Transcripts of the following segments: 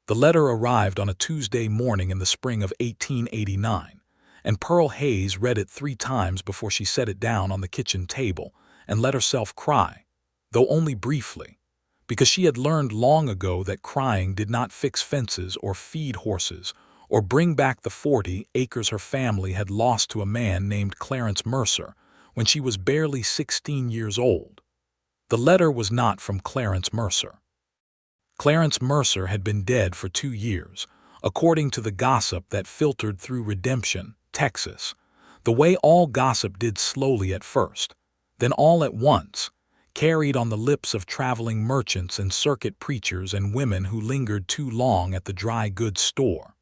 The letter arrived on a Tuesday morning in the spring of 1889, and Pearl Hayes read it 3 times before she set it down on the kitchen table and let herself cry, though only briefly, because she had learned long ago that crying did not fix fences or feed horses or bring back the 40 acres her family had lost to a man named Clarence Mercer when she was barely 16 years old. The letter was not from Clarence Mercer. Clarence Mercer had been dead for 2 years, according to the gossip that filtered through Redemption, Texas, the way all gossip did, slowly at first, then all at once, carried on the lips of traveling merchants and circuit preachers and women who lingered too long at the dry goods store.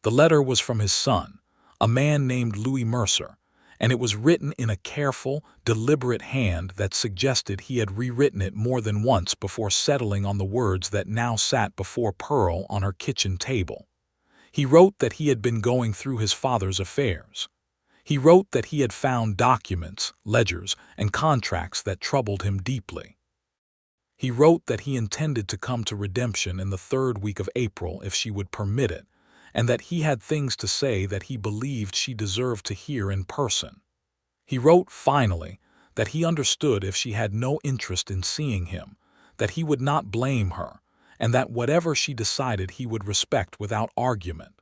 The letter was from his son, a man named Louis Mercer, and it was written in a careful, deliberate hand that suggested he had rewritten it more than once before settling on the words that now sat before Pearl on her kitchen table. He wrote that he had been going through his father's affairs. He wrote that he had found documents, ledgers, and contracts that troubled him deeply. He wrote that he intended to come to Redemption in the 3rd week of April if she would permit it, and that he had things to say that he believed she deserved to hear in person. He wrote, finally, that he understood if she had no interest in seeing him, that he would not blame her, and that whatever she decided he would respect without argument.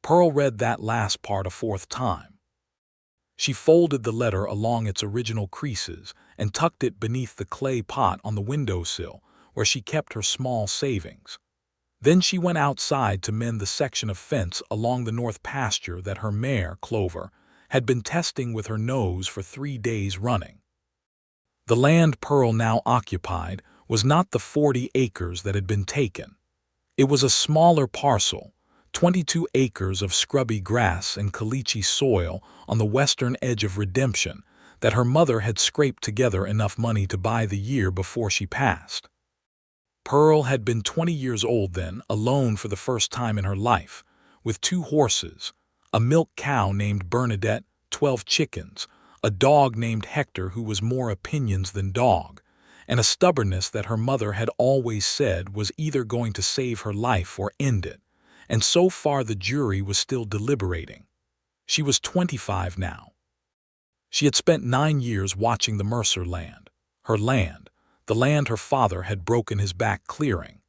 Pearl read that last part a 4th time. She folded the letter along its original creases and tucked it beneath the clay pot on the windowsill where she kept her small savings. Then she went outside to mend the section of fence along the north pasture that her mare, Clover, had been testing with her nose for 3 days running. The land Pearl now occupied was not the 40 acres that had been taken. It was a smaller parcel, 22 acres of scrubby grass and caliche soil on the western edge of Redemption that her mother had scraped together enough money to buy the year before she passed. Pearl had been 20 years old then, alone for the first time in her life, with 2 horses, a milk cow named Bernadette, 12 chickens, a dog named Hector who was more opinions than dog, and a stubbornness that her mother had always said was either going to save her life or end it, and so far the jury was still deliberating. She was 25 now. She had spent 9 years watching the Mercer land, her land, the land her father had broken his back clearing,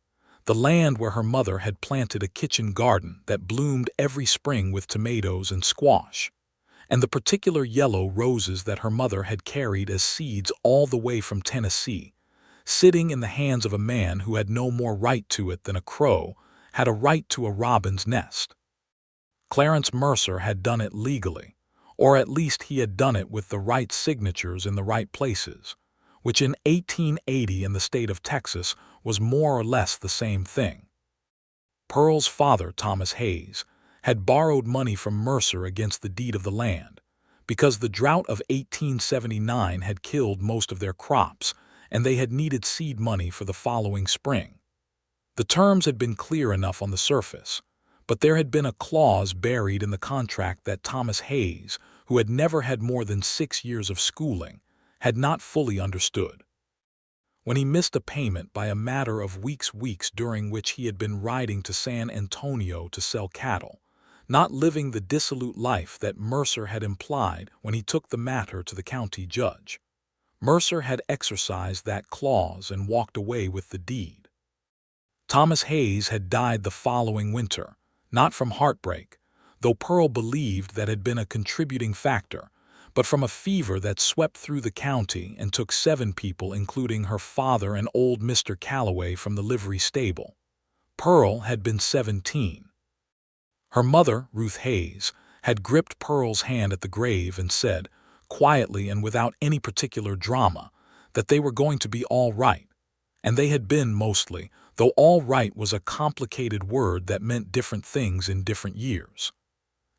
the land where her mother had planted a kitchen garden that bloomed every spring with tomatoes and squash, and the particular yellow roses that her mother had carried as seeds all the way from Tennessee, sitting in the hands of a man who had no more right to it than a crow had a right to a robin's nest. Clarence Mercer had done it legally, or at least he had done it with the right signatures in the right places, which in 1880 in the state of Texas was more or less the same thing. Pearl's father, Thomas Hayes, had borrowed money from Mercer against the deed of the land, because the drought of 1879 had killed most of their crops, and they had needed seed money for the following spring. The terms had been clear enough on the surface, but there had been a clause buried in the contract that Thomas Hayes, who had never had more than 6 years of schooling, had not fully understood. When he missed a payment by a matter of weeks during which he had been riding to San Antonio to sell cattle, not living the dissolute life that Mercer had implied when he took the matter to the county judge, Mercer had exercised that clause and walked away with the deed. Thomas Hayes had died the following winter, not from heartbreak, though Pearl believed that had been a contributing factor, but from a fever that swept through the county and took 7 people, including her father and old Mr. Calloway from the livery stable. Pearl had been 17. Her mother, Ruth Hayes, had gripped Pearl's hand at the grave and said, quietly and without any particular drama, that they were going to be all right, and they had been mostly, though all right was a complicated word that meant different things in different years.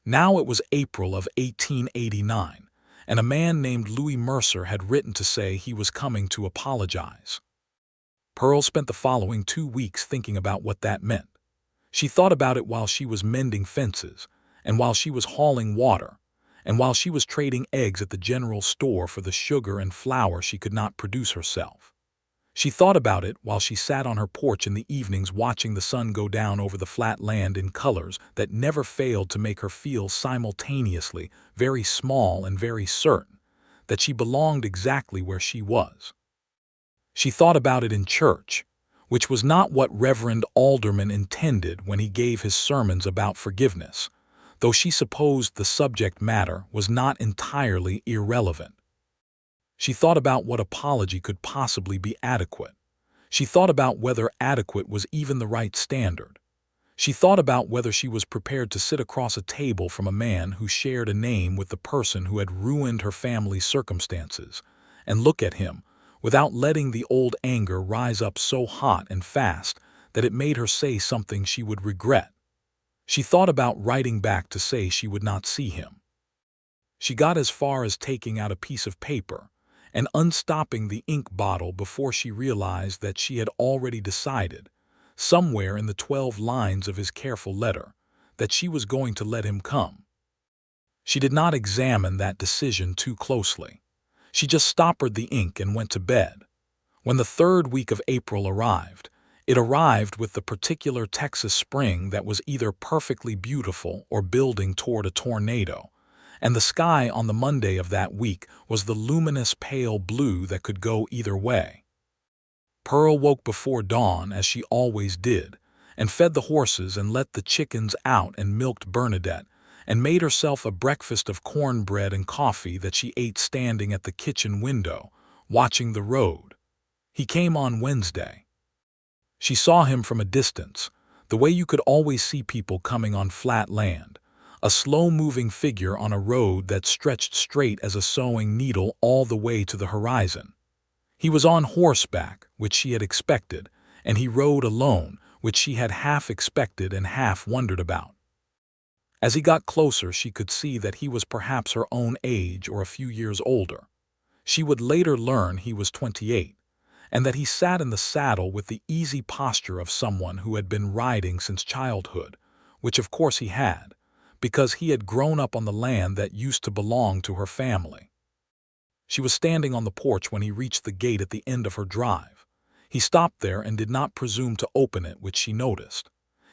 Now it was April of 1889. And a man named Louis Mercer had written to say he was coming to apologize. Pearl spent the following 2 weeks thinking about what that meant. She thought about it while she was mending fences, and while she was hauling water, and while she was trading eggs at the general store for the sugar and flour she could not produce herself. She thought about it while she sat on her porch in the evenings watching the sun go down over the flat land in colors that never failed to make her feel simultaneously very small and very certain that she belonged exactly where she was. She thought about it in church, which was not what Reverend Alderman intended when he gave his sermons about forgiveness, though she supposed the subject matter was not entirely irrelevant. She thought about what apology could possibly be adequate. She thought about whether adequate was even the right standard. She thought about whether she was prepared to sit across a table from a man who shared a name with the person who had ruined her family's circumstances, and look at him without letting the old anger rise up so hot and fast that it made her say something she would regret. She thought about writing back to say she would not see him. She got as far as taking out a piece of paper and unstopping the ink bottle before she realized that she had already decided, somewhere in the 12 lines of his careful letter, that she was going to let him come. She did not examine that decision too closely. She just stoppered the ink and went to bed. When the 3rd week of April arrived, it arrived with the particular Texas spring that was either perfectly beautiful or building toward a tornado, and the sky on the Monday of that week was the luminous pale blue that could go either way. Pearl woke before dawn, as she always did, and fed the horses and let the chickens out and milked Bernadette, and made herself a breakfast of cornbread and coffee that she ate standing at the kitchen window, watching the road. He came on Wednesday. She saw him from a distance, the way you could always see people coming on flat land, a slow-moving figure on a road that stretched straight as a sewing needle all the way to the horizon. He was on horseback, which she had expected, and he rode alone, which she had half expected and half wondered about. As he got closer, she could see that he was perhaps her own age or a few years older. She would later learn he was 28, and that he sat in the saddle with the easy posture of someone who had been riding since childhood, which of course he had, because he had grown up on the land that used to belong to her family. She was standing on the porch when he reached the gate at the end of her drive. He stopped there and did not presume to open it, which she noticed.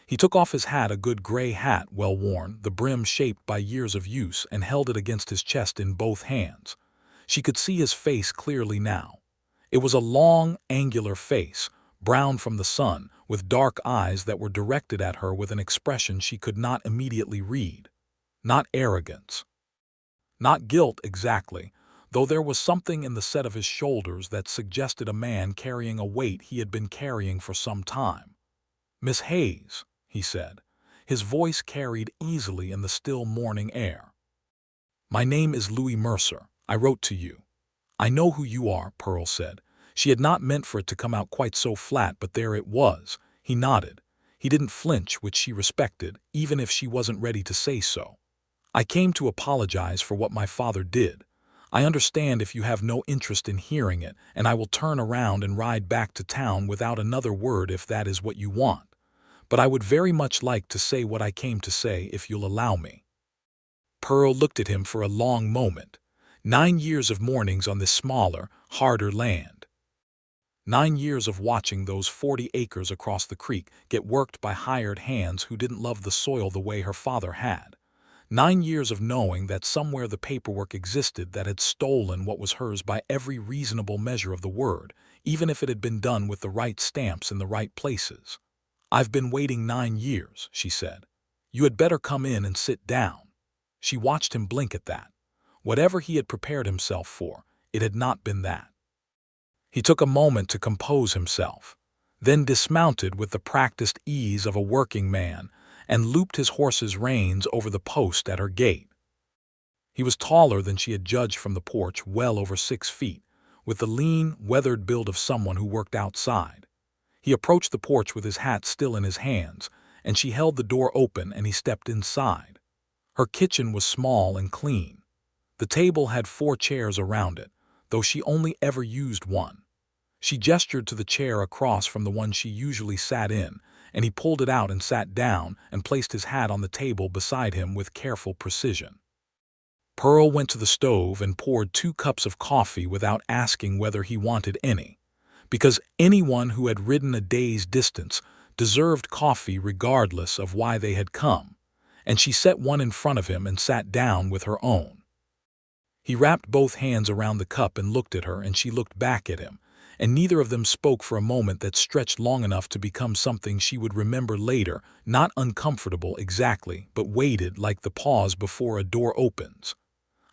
He took off his hat, a good gray hat, well worn, the brim shaped by years of use, and held it against his chest in both hands. She could see his face clearly now. It was a long, angular face, brown from the sun, with dark eyes that were directed at her with an expression she could not immediately read. Not arrogance. Not guilt exactly, though there was something in the set of his shoulders that suggested a man carrying a weight he had been carrying for some time. "Miss Hayes," he said. His voice carried easily in the still morning air. "My name is Louis Mercer. I wrote to you." "I know who you are," Pearl said. She had not meant for it to come out quite so flat, but there it was. He nodded. He didn't flinch, which she respected, even if she wasn't ready to say so. "I came to apologize for what my father did. I understand if you have no interest in hearing it, and I will turn around and ride back to town without another word if that is what you want. But I would very much like to say what I came to say if you'll allow me." Pearl looked at him for a long moment. 9 years of mornings on this smaller, harder land. 9 years of watching those 40 acres across the creek get worked by hired hands who didn't love the soil the way her father had. 9 years of knowing that somewhere the paperwork existed that had stolen what was hers by every reasonable measure of the word, even if it had been done with the right stamps in the right places. "I've been waiting 9 years, she said. "You had better come in and sit down." She watched him blink at that. Whatever he had prepared himself for, it had not been that. He took a moment to compose himself, then dismounted with the practiced ease of a working man and looped his horse's reins over the post at her gate. He was taller than she had judged from the porch, well over 6 feet, with the lean, weathered build of someone who worked outside. He approached the porch with his hat still in his hands, and she held the door open and he stepped inside. Her kitchen was small and clean. The table had 4 chairs around it, though she only ever used one. She gestured to the chair across from the one she usually sat in, and he pulled it out and sat down and placed his hat on the table beside him with careful precision. Pearl went to the stove and poured 2 cups of coffee without asking whether he wanted any, because anyone who had ridden a day's distance deserved coffee regardless of why they had come, and she set one in front of him and sat down with her own. He wrapped both hands around the cup and looked at her, and she looked back at him, and neither of them spoke for a moment that stretched long enough to become something she would remember later, not uncomfortable exactly, but weighted like the pause before a door opens.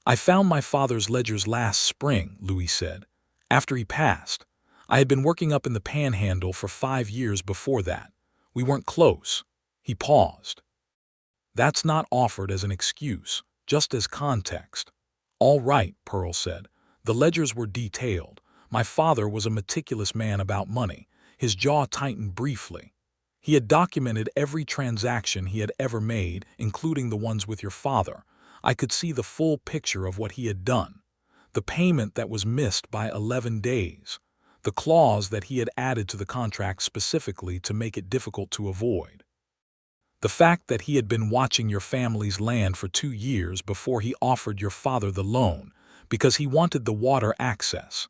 "I found my father's ledgers last spring," Louis said, "after he passed. I had been working up in the Panhandle for 5 years before that. We weren't close." He paused. "That's not offered as an excuse, just as context." "All right," Pearl said. "The ledgers were detailed. My father was a meticulous man about money." His jaw tightened briefly. "He had documented every transaction he had ever made, including the ones with your father. I could see the full picture of what he had done. The payment that was missed by 11 days. The clause that he had added to the contract specifically to make it difficult to avoid. The fact that he had been watching your family's land for 2 years before he offered your father the loan, because he wanted the water access."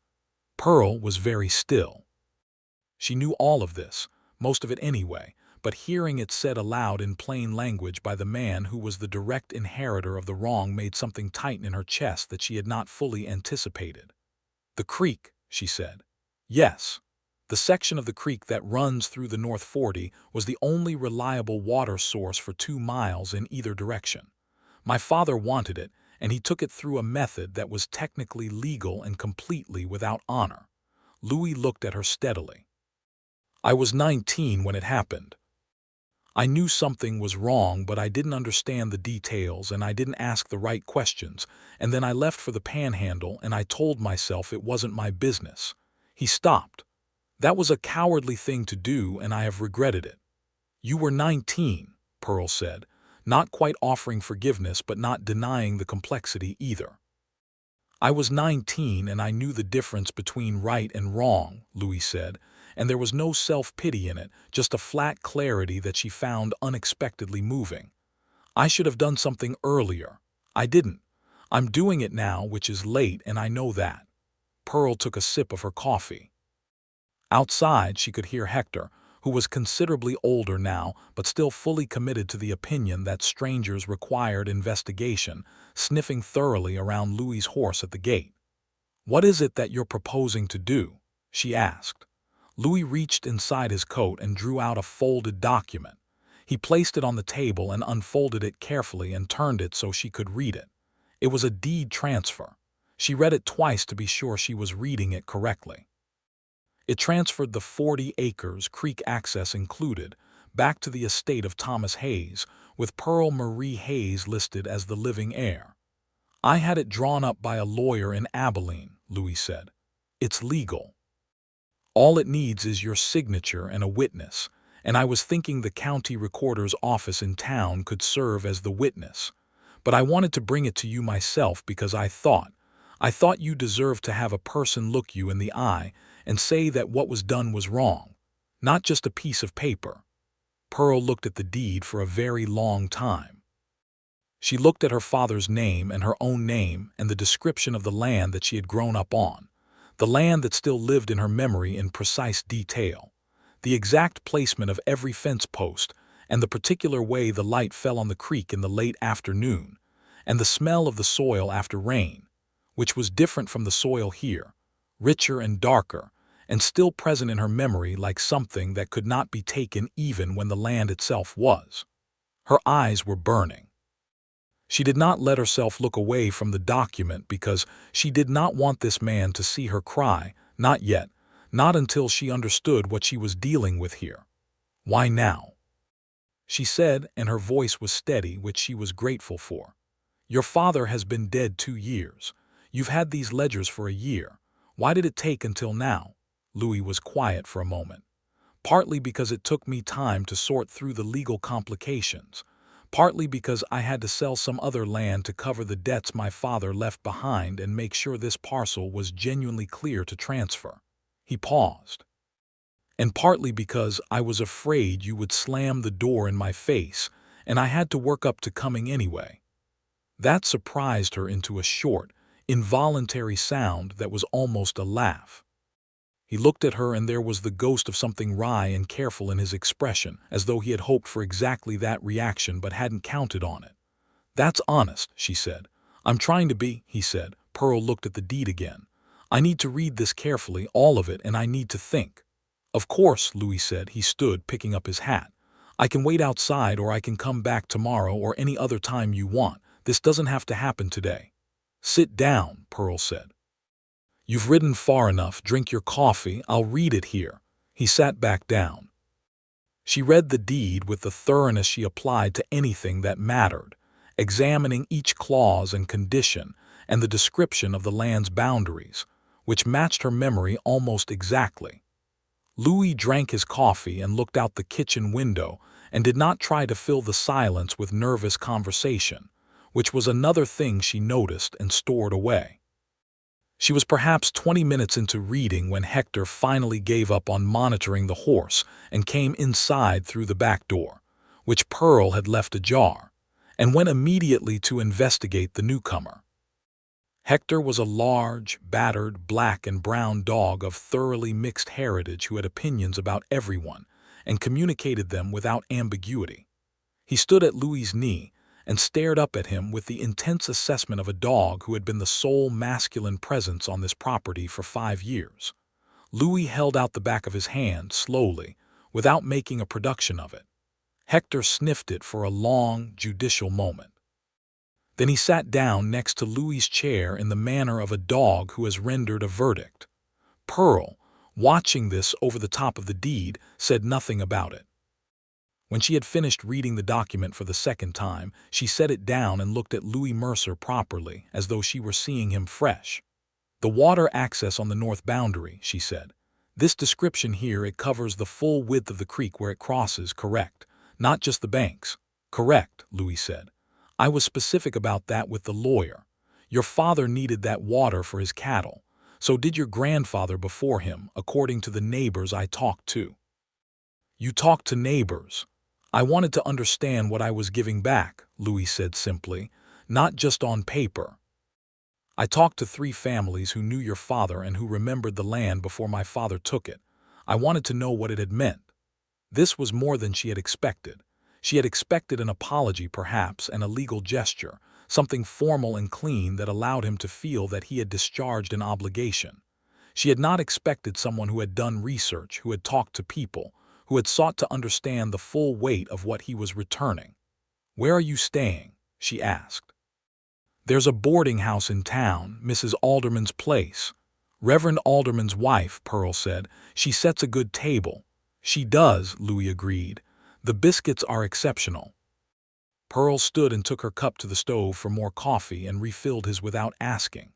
Pearl was very still. She knew all of this, most of it anyway, but hearing it said aloud in plain language by the man who was the direct inheritor of the wrong made something tighten in her chest that she had not fully anticipated. "The creek," she said. "Yes. The section of the creek that runs through the North 40 was the only reliable water source for 2 miles in either direction. My father wanted it, and he took it through a method that was technically legal and completely without honor." Louis looked at her steadily. "I was 19 when it happened. I knew something was wrong, but I didn't understand the details and I didn't ask the right questions, and then I left for the Panhandle and I told myself it wasn't my business." He stopped. "That was a cowardly thing to do, and I have regretted it." "You were 19, Pearl said, not quite offering forgiveness but not denying the complexity either. "I was 19 and I knew the difference between right and wrong," Louis said, and there was no self-pity in it, just a flat clarity that she found unexpectedly moving. "I should have done something earlier. I didn't. I'm doing it now, which is late, and I know that." Pearl took a sip of her coffee. Outside, she could hear Hector, who was considerably older now but still fully committed to the opinion that strangers required investigation, sniffing thoroughly around Louis's horse at the gate. "What is it that you're proposing to do?" she asked. Louis reached inside his coat and drew out a folded document. He placed it on the table and unfolded it carefully and turned it so she could read it. It was a deed transfer. She read it twice to be sure she was reading it correctly. It transferred the 40 acres, creek access included, back to the estate of Thomas Hayes, with Pearl Marie Hayes listed as the living heir. "I had it drawn up by a lawyer in Abilene," Louis said. "It's legal. All it needs is your signature and a witness, and I was thinking the county recorder's office in town could serve as the witness. But I wanted to bring it to you myself because I thought you deserved to have a person look you in the eye and say that what was done was wrong, not just a piece of paper." Pearl looked at the deed for a very long time. She looked at her father's name and her own name and the description of the land that she had grown up on, the land that still lived in her memory in precise detail, the exact placement of every fence post and the particular way the light fell on the creek in the late afternoon, and the smell of the soil after rain, which was different from the soil here, richer and darker, and still present in her memory like something that could not be taken even when the land itself was. Her eyes were burning. She did not let herself look away from the document because she did not want this man to see her cry, not yet, not until she understood what she was dealing with here. "Why now?" she said, and her voice was steady, which she was grateful for. "Your father has been dead 2 years. You've had these ledgers for a year. Why did it take until now?" Louis was quiet for a moment. "Partly because it took me time to sort through the legal complications. Partly because I had to sell some other land to cover the debts my father left behind and make sure this parcel was genuinely clear to transfer." He paused. "And partly because I was afraid you would slam the door in my face, and I had to work up to coming anyway." That surprised her into a short, involuntary sound that was almost a laugh. He looked at her, and there was the ghost of something wry and careful in his expression, as though he had hoped for exactly that reaction but hadn't counted on it. "That's honest," she said. "I'm trying to be," he said. Pearl looked at the deed again. "I need to read this carefully, all of it, and I need to think." "Of course," Louis said. He stood, picking up his hat. "I can wait outside, or I can come back tomorrow or any other time you want. This doesn't have to happen today." "Sit down," Pearl said. "You've ridden far enough. Drink your coffee. I'll read it here." He sat back down. She read the deed with the thoroughness she applied to anything that mattered, examining each clause and condition and the description of the land's boundaries, which matched her memory almost exactly. Louis drank his coffee and looked out the kitchen window and did not try to fill the silence with nervous conversation, which was another thing she noticed and stored away. She was perhaps 20 minutes into reading when Hector finally gave up on monitoring the horse and came inside through the back door, which Pearl had left ajar, and went immediately to investigate the newcomer. Hector was a large, battered, black and brown dog of thoroughly mixed heritage who had opinions about everyone and communicated them without ambiguity. He stood at Louis's knee and stared up at him with the intense assessment of a dog who had been the sole masculine presence on this property for 5 years. Louis held out the back of his hand slowly, without making a production of it. Hector sniffed it for a long, judicial moment. Then he sat down next to Louis's chair in the manner of a dog who has rendered a verdict. Pearl, watching this over the top of the deed, said nothing about it. When she had finished reading the document for the second time, she set it down and looked at Louis Mercer properly, as though she were seeing him fresh. "The water access on the north boundary," she said. "This description here, it covers the full width of the creek where it crosses, correct? Not just the banks." "Correct," Louis said. "I was specific about that with the lawyer. Your father needed that water for his cattle. So did your grandfather before him, according to the neighbors I talked to." "You talked to neighbors." "I wanted to understand what I was giving back," Louis said simply, "not just on paper. I talked to 3 families who knew your father and who remembered the land before my father took it. I wanted to know what it had meant." This was more than she had expected. She had expected an apology perhaps and a legal gesture, something formal and clean that allowed him to feel that he had discharged an obligation. She had not expected someone who had done research, who had talked to people, who had sought to understand the full weight of what he was returning. "Where are you staying?" she asked. "There's a boarding house in town, Mrs. Alderman's place." "Reverend Alderman's wife," Pearl said. "She sets a good table." "She does," Louis agreed. "The biscuits are exceptional." Pearl stood and took her cup to the stove for more coffee and refilled his without asking.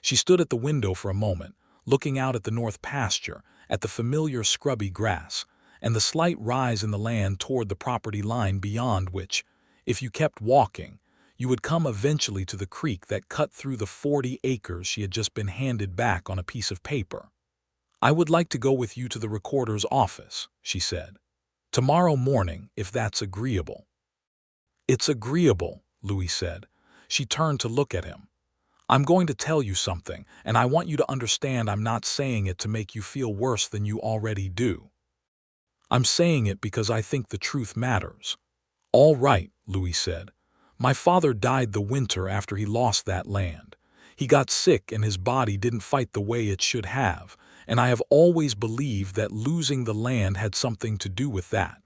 She stood at the window for a moment, looking out at the north pasture, at the familiar scrubby grass, and the slight rise in the land toward the property line beyond which, if you kept walking, you would come eventually to the creek that cut through the 40 acres she had just been handed back on a piece of paper. "I would like to go with you to the recorder's office," she said. "Tomorrow morning, if that's agreeable." "It's agreeable," Louis said. She turned to look at him. "I'm going to tell you something, and I want you to understand I'm not saying it to make you feel worse than you already do. I'm saying it because I think the truth matters." "All right," Louis said. "My father died the winter after he lost that land. He got sick and his body didn't fight the way it should have, and I have always believed that losing the land had something to do with that.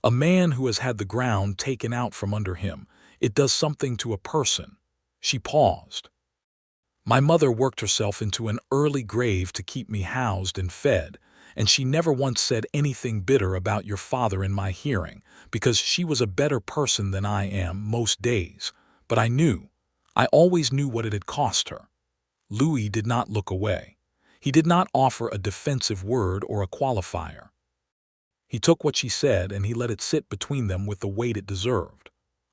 A man who has had the ground taken out from under him, it does something to a person." She paused. "My mother worked herself into an early grave to keep me housed and fed, and she never once said anything bitter about your father in my hearing, because she was a better person than I am most days, but I always knew what it had cost her." Louis did not look away. He did not offer a defensive word or a qualifier. He took what she said and he let it sit between them with the weight it deserved.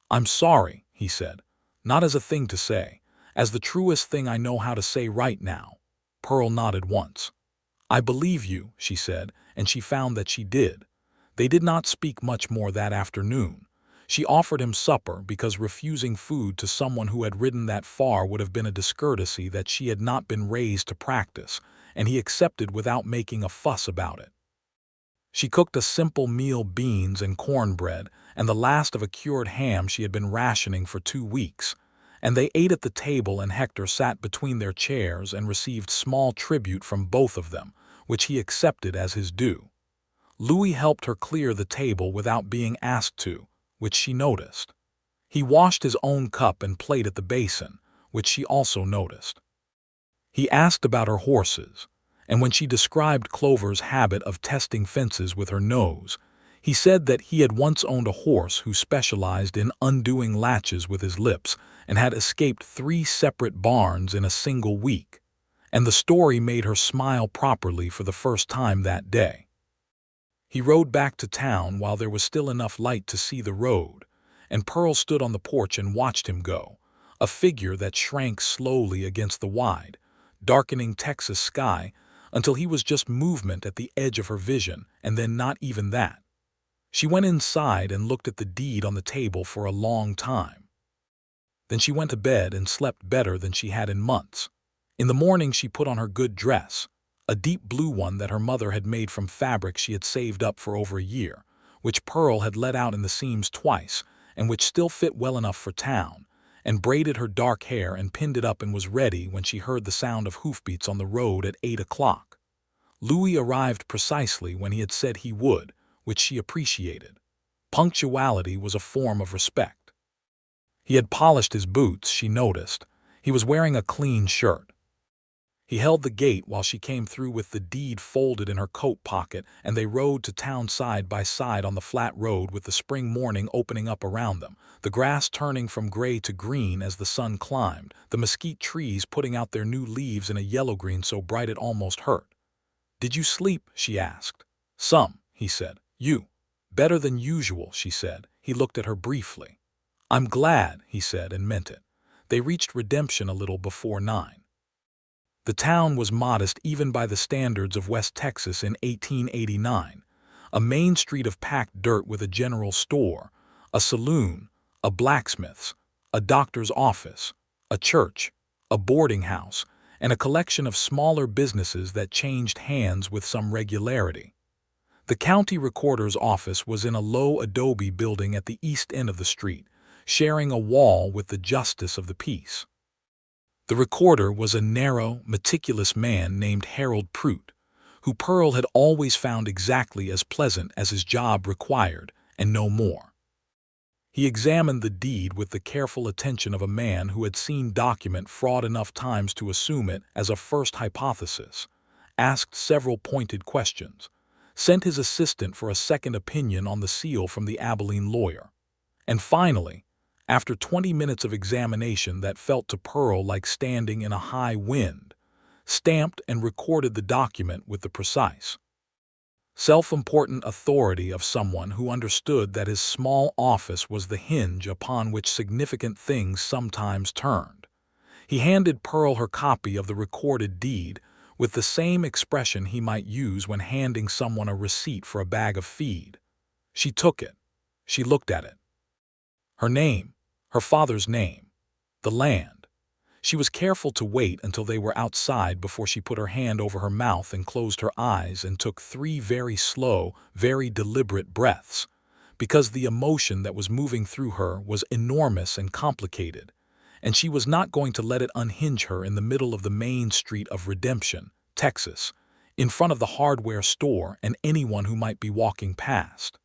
"I'm sorry," he said, "not as a thing to say, as the truest thing I know how to say right now." Pearl nodded once. "I believe you," she said, and she found that she did. They did not speak much more that afternoon. She offered him supper because refusing food to someone who had ridden that far would have been a discourtesy that she had not been raised to practice, and he accepted without making a fuss about it. She cooked a simple meal, beans and cornbread, and the last of a cured ham she had been rationing for 2 weeks, and they ate at the table, and Hector sat between their chairs and received small tribute from both of them, which he accepted as his due. Louis helped her clear the table without being asked to, which she noticed. He washed his own cup and plate at the basin, which she also noticed. He asked about her horses, and when she described Clover's habit of testing fences with her nose, he said that he had once owned a horse who specialized in undoing latches with his lips and had escaped 3 separate barns in a single week, and the story made her smile properly for the first time that day. He rode back to town while there was still enough light to see the road, and Pearl stood on the porch and watched him go, a figure that shrank slowly against the wide, darkening Texas sky until he was just movement at the edge of her vision, and then not even that. She went inside and looked at the deed on the table for a long time. Then she went to bed and slept better than she had in months. In the morning she put on her good dress, a deep blue one that her mother had made from fabric she had saved up for over a year, which Pearl had let out in the seams twice, and which still fit well enough for town, and braided her dark hair and pinned it up, and was ready when she heard the sound of hoofbeats on the road at 8 o'clock. Louis arrived precisely when he had said he would, which she appreciated. Punctuality was a form of respect. He had polished his boots, she noticed. He was wearing a clean shirt. He held the gate while she came through with the deed folded in her coat pocket, and they rode to town side by side on the flat road with the spring morning opening up around them, the grass turning from gray to green as the sun climbed, the mesquite trees putting out their new leaves in a yellow-green so bright it almost hurt. "Did you sleep?" she asked. "Some," he said. "You?" "Better than usual," she said. He looked at her briefly. "I'm glad," he said, and meant it. They reached Redemption a little before 9. The town was modest even by the standards of West Texas in 1889, a main street of packed dirt with a general store, a saloon, a blacksmith's, a doctor's office, a church, a boarding house, and a collection of smaller businesses that changed hands with some regularity. The county recorder's office was in a low adobe building at the east end of the street, sharing a wall with the justice of the peace. The recorder was a narrow, meticulous man named Harold Prout, who Pearl had always found exactly as pleasant as his job required, and no more. He examined the deed with the careful attention of a man who had seen document fraud enough times to assume it as a first hypothesis, asked several pointed questions, sent his assistant for a second opinion on the seal from the Abilene lawyer, and finally, after 20 minutes of examination that felt to Pearl like standing in a high wind, stamped and recorded the document with the precise, self-important authority of someone who understood that his small office was the hinge upon which significant things sometimes turned. He handed Pearl her copy of the recorded deed with the same expression he might use when handing someone a receipt for a bag of feed. She took it. She looked at it. Her name, her father's name, the land. She was careful to wait until they were outside before she put her hand over her mouth and closed her eyes and took 3 very slow, very deliberate breaths, because the emotion that was moving through her was enormous and complicated, and she was not going to let it unhinge her in the middle of the main street of Redemption, Texas, in front of the hardware store and anyone who might be walking past.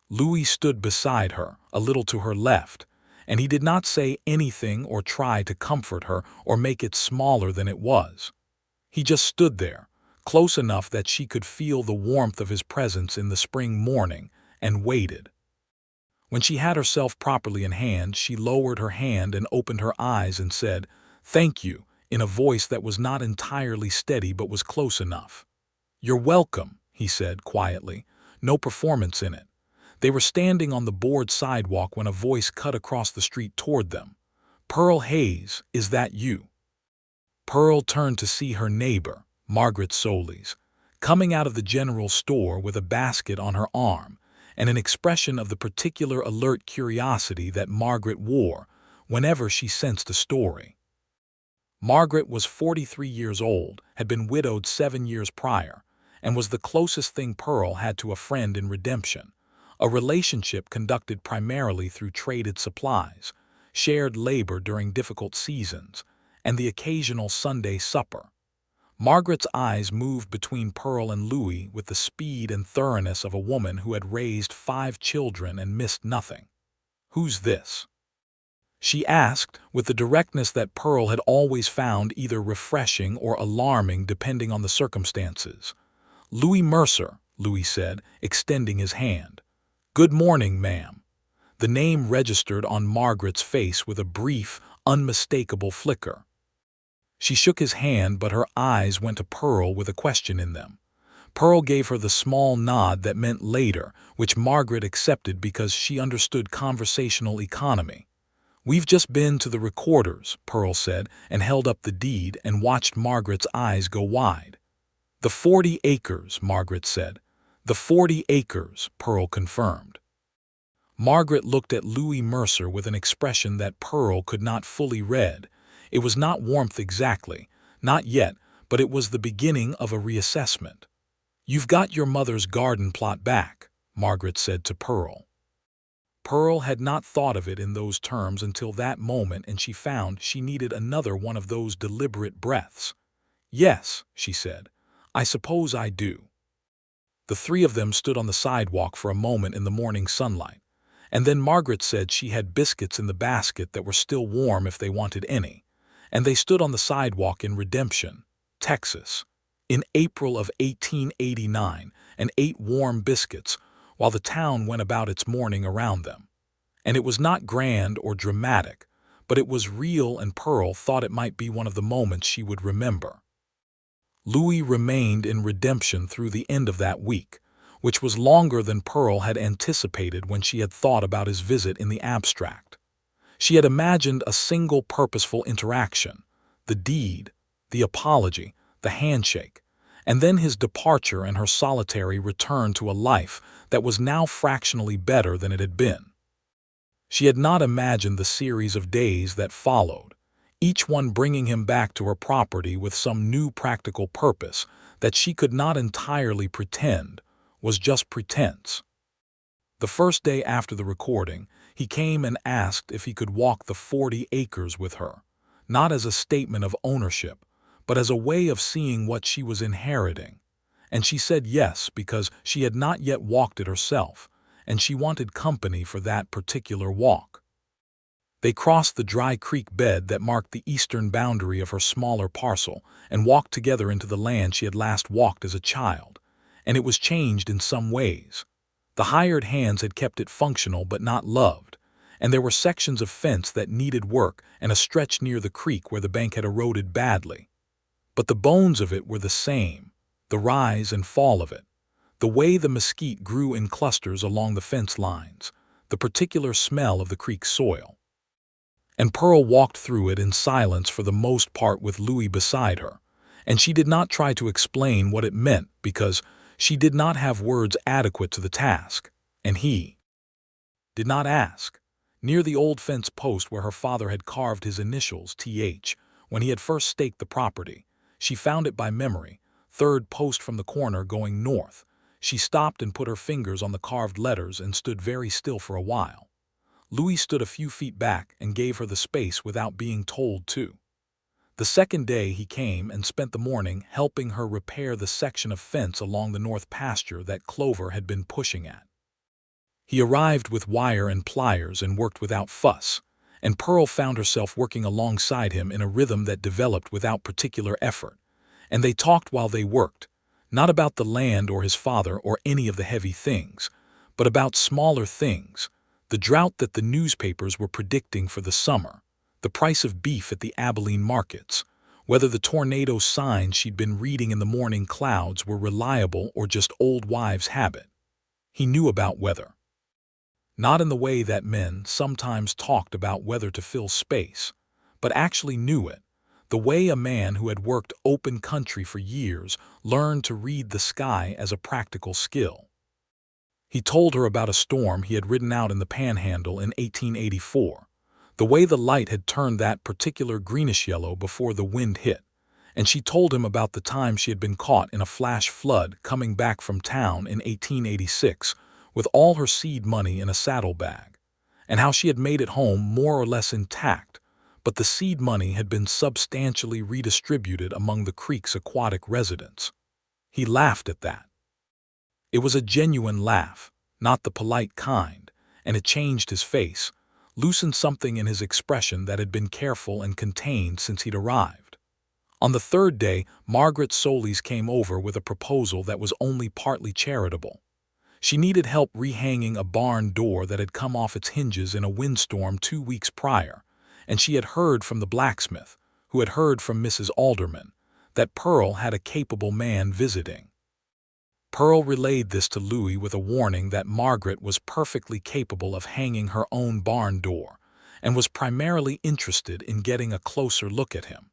Louis stood beside her, a little to her left, and he did not say anything or try to comfort her or make it smaller than it was. He just stood there, close enough that she could feel the warmth of his presence in the spring morning, and waited. When she had herself properly in hand, she lowered her hand and opened her eyes and said, "Thank you," in a voice that was not entirely steady but was close enough. "You're welcome," he said quietly, no performance in it. They were standing on the board sidewalk when a voice cut across the street toward them. "Pearl Hayes, is that you?" Pearl turned to see her neighbor, Margaret Solis, coming out of the general store with a basket on her arm and an expression of the particular alert curiosity that Margaret wore whenever she sensed a story. Margaret was 43 years old, had been widowed 7 years prior, and was the closest thing Pearl had to a friend in redemption, a relationship conducted primarily through traded supplies, shared labor during difficult seasons, and the occasional Sunday supper. Margaret's eyes moved between Pearl and Louis with the speed and thoroughness of a woman who had raised 5 children and missed nothing. "Who's this?" she asked, with the directness that Pearl had always found either refreshing or alarming depending on the circumstances. "Louis Mercer," Louis said, extending his hand. "Good morning, ma'am." The name registered on Margaret's face with a brief, unmistakable flicker. She shook his hand, but her eyes went to Pearl with a question in them. Pearl gave her the small nod that meant later, which Margaret accepted because she understood conversational economy. "We've just been to the recorders," Pearl said, and held up the deed and watched Margaret's eyes go wide. "The 40 acres," Margaret said. "The 40 acres," Pearl confirmed. Margaret looked at Louis Mercer with an expression that Pearl could not fully read. It was not warmth exactly, not yet, but it was the beginning of a reassessment. "You've got your mother's garden plot back," Margaret said to Pearl. Pearl had not thought of it in those terms until that moment, and she found she needed another one of those deliberate breaths. "Yes," she said, "I suppose I do." The three of them stood on the sidewalk for a moment in the morning sunlight, and then Margaret said she had biscuits in the basket that were still warm if they wanted any, and they stood on the sidewalk in Redemption, Texas, in April of 1889, and ate warm biscuits while the town went about its mourning around them. And it was not grand or dramatic, but it was real, and Pearl thought it might be one of the moments she would remember. Louis remained in Redemption through the end of that week, which was longer than Pearl had anticipated when she had thought about his visit in the abstract. She had imagined a single purposeful interaction, the deed, the apology, the handshake, and then his departure and her solitary return to a life that was now fractionally better than it had been. She had not imagined the series of days that followed, each one bringing him back to her property with some new practical purpose that she could not entirely pretend was just pretense. The first day after the recording, he came and asked if he could walk the 40 acres with her, not as a statement of ownership, but as a way of seeing what she was inheriting. And she said yes because she had not yet walked it herself, and she wanted company for that particular walk. They crossed the dry creek bed that marked the eastern boundary of her smaller parcel and walked together into the land she had last walked as a child, and it was changed in some ways. The hired hands had kept it functional but not loved, and there were sections of fence that needed work and a stretch near the creek where the bank had eroded badly. But the bones of it were the same, the rise and fall of it, the way the mesquite grew in clusters along the fence lines, the particular smell of the creek soil. And Pearl walked through it in silence for the most part with Louis beside her, and she did not try to explain what it meant because she did not have words adequate to the task, and he did not ask. Near the old fence post where her father had carved his initials, TH, when he had first staked the property, she found it by memory, third post from the corner going north. She stopped and put her fingers on the carved letters and stood very still for a while. Louis stood a few feet back and gave her the space without being told to. The second day he came and spent the morning helping her repair the section of fence along the north pasture that Clover had been pushing at. He arrived with wire and pliers and worked without fuss, and Pearl found herself working alongside him in a rhythm that developed without particular effort, and they talked while they worked, not about the land or his father or any of the heavy things, but about smaller things, the drought that the newspapers were predicting for the summer, the price of beef at the Abilene markets, whether the tornado signs she'd been reading in the morning clouds were reliable or just old wives' habit. He knew about weather. Not in the way that men sometimes talked about weather to fill space, but actually knew it, the way a man who had worked open country for years learned to read the sky as a practical skill. He told her about a storm he had ridden out in the Panhandle in 1884, The way the light had turned that particular greenish yellow before the wind hit, and she told him about the time she had been caught in a flash flood coming back from town in 1886 with all her seed money in a saddlebag, and how she had made it home more or less intact, but the seed money had been substantially redistributed among the creek's aquatic residents. He laughed at that. It was a genuine laugh, not the polite kind, and it changed his face, loosened something in his expression that had been careful and contained since he'd arrived. On the third day, Margaret Solis came over with a proposal that was only partly charitable. She needed help rehanging a barn door that had come off its hinges in a windstorm 2 weeks prior, and she had heard from the blacksmith, who had heard from Mrs. Alderman, that Pearl had a capable man visiting. Pearl relayed this to Louis with a warning that Margaret was perfectly capable of hanging her own barn door, and was primarily interested in getting a closer look at him.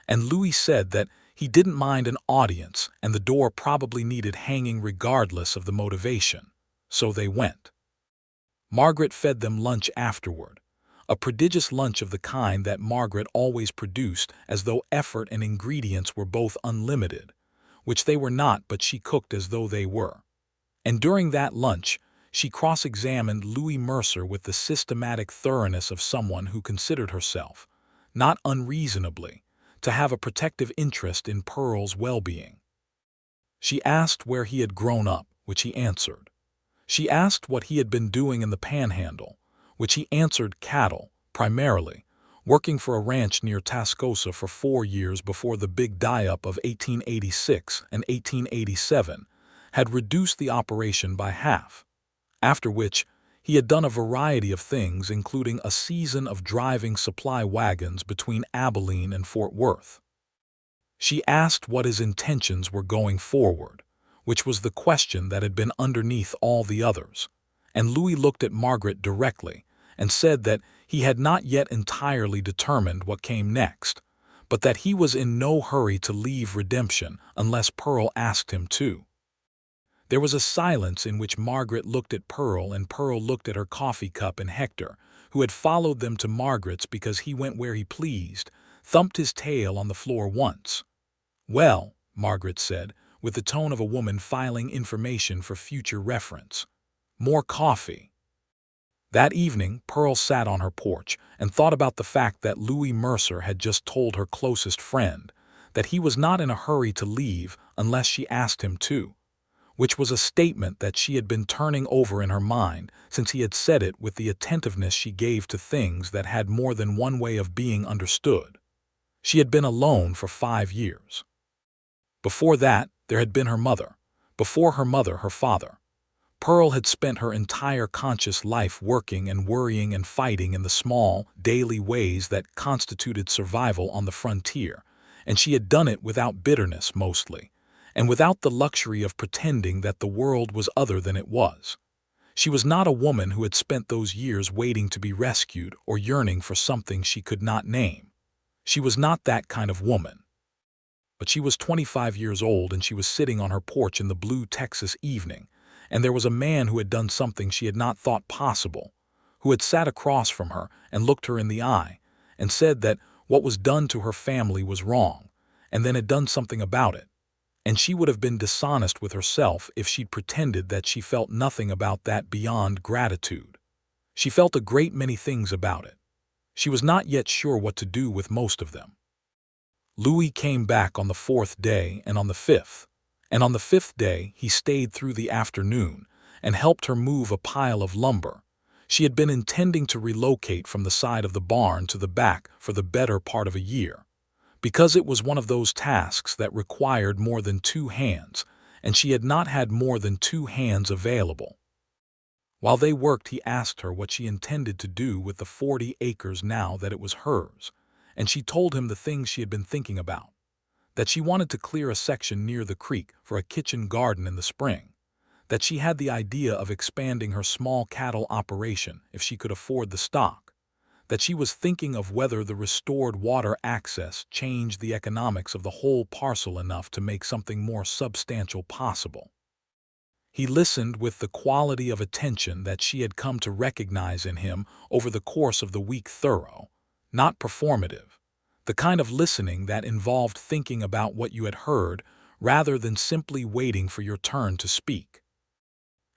And Louis said that he didn't mind an audience and the door probably needed hanging regardless of the motivation. So they went. Margaret fed them lunch afterward, a prodigious lunch of the kind that Margaret always produced as though effort and ingredients were both unlimited, which they were not, but she cooked as though they were. And during that lunch, she cross-examined Louis Mercer with the systematic thoroughness of someone who considered herself, not unreasonably, to have a protective interest in Pearl's well-being. She asked where he had grown up, which he answered. She asked what he had been doing in the Panhandle, which he answered cattle, primarily, working for a ranch near Tascosa for 4 years before the big die-up of 1886 and 1887 had reduced the operation by half, after which he had done a variety of things, including a season of driving supply wagons between Abilene and Fort Worth. She asked what his intentions were going forward, which was the question that had been underneath all the others, and Louis looked at Margaret directly and said that he had not yet entirely determined what came next, but that he was in no hurry to leave Redemption unless Pearl asked him to. There was a silence in which Margaret looked at Pearl and Pearl looked at her coffee cup, and Hector, who had followed them to Margaret's because he went where he pleased, thumped his tail on the floor once. "Well," Margaret said, with the tone of a woman filing information for future reference. "More coffee." That evening, Pearl sat on her porch and thought about the fact that Louis Mercer had just told her closest friend that he was not in a hurry to leave unless she asked him to, which was a statement that she had been turning over in her mind since he had said it with the attentiveness she gave to things that had more than one way of being understood. She had been alone for 5 years. Before that, there had been her mother. Before her mother, her father. Pearl had spent her entire conscious life working and worrying and fighting in the small, daily ways that constituted survival on the frontier, and she had done it without bitterness mostly, and without the luxury of pretending that the world was other than it was. She was not a woman who had spent those years waiting to be rescued or yearning for something she could not name. She was not that kind of woman. But she was 25 years old, and she was sitting on her porch in the blue Texas evening, and there was a man who had done something she had not thought possible, who had sat across from her and looked her in the eye and said that what was done to her family was wrong, and then had done something about it. And she would have been dishonest with herself if she'd pretended that she felt nothing about that beyond gratitude. She felt a great many things about it. She was not yet sure what to do with most of them. Louis came back on the 4th day and on the 5th. And on the 5th day he stayed through the afternoon and helped her move a pile of lumber. She had been intending to relocate from the side of the barn to the back for the better part of a year, because it was one of those tasks that required more than 2 hands, and she had not had more than 2 hands available. While they worked, he asked her what she intended to do with the 40 acres now that it was hers, and she told him the things she had been thinking about. That she wanted to clear a section near the creek for a kitchen garden in the spring, that she had the idea of expanding her small cattle operation if she could afford the stock, that she was thinking of whether the restored water access changed the economics of the whole parcel enough to make something more substantial possible. He listened with the quality of attention that she had come to recognize in him over the course of the week, thorough, not performative, the kind of listening that involved thinking about what you had heard rather than simply waiting for your turn to speak.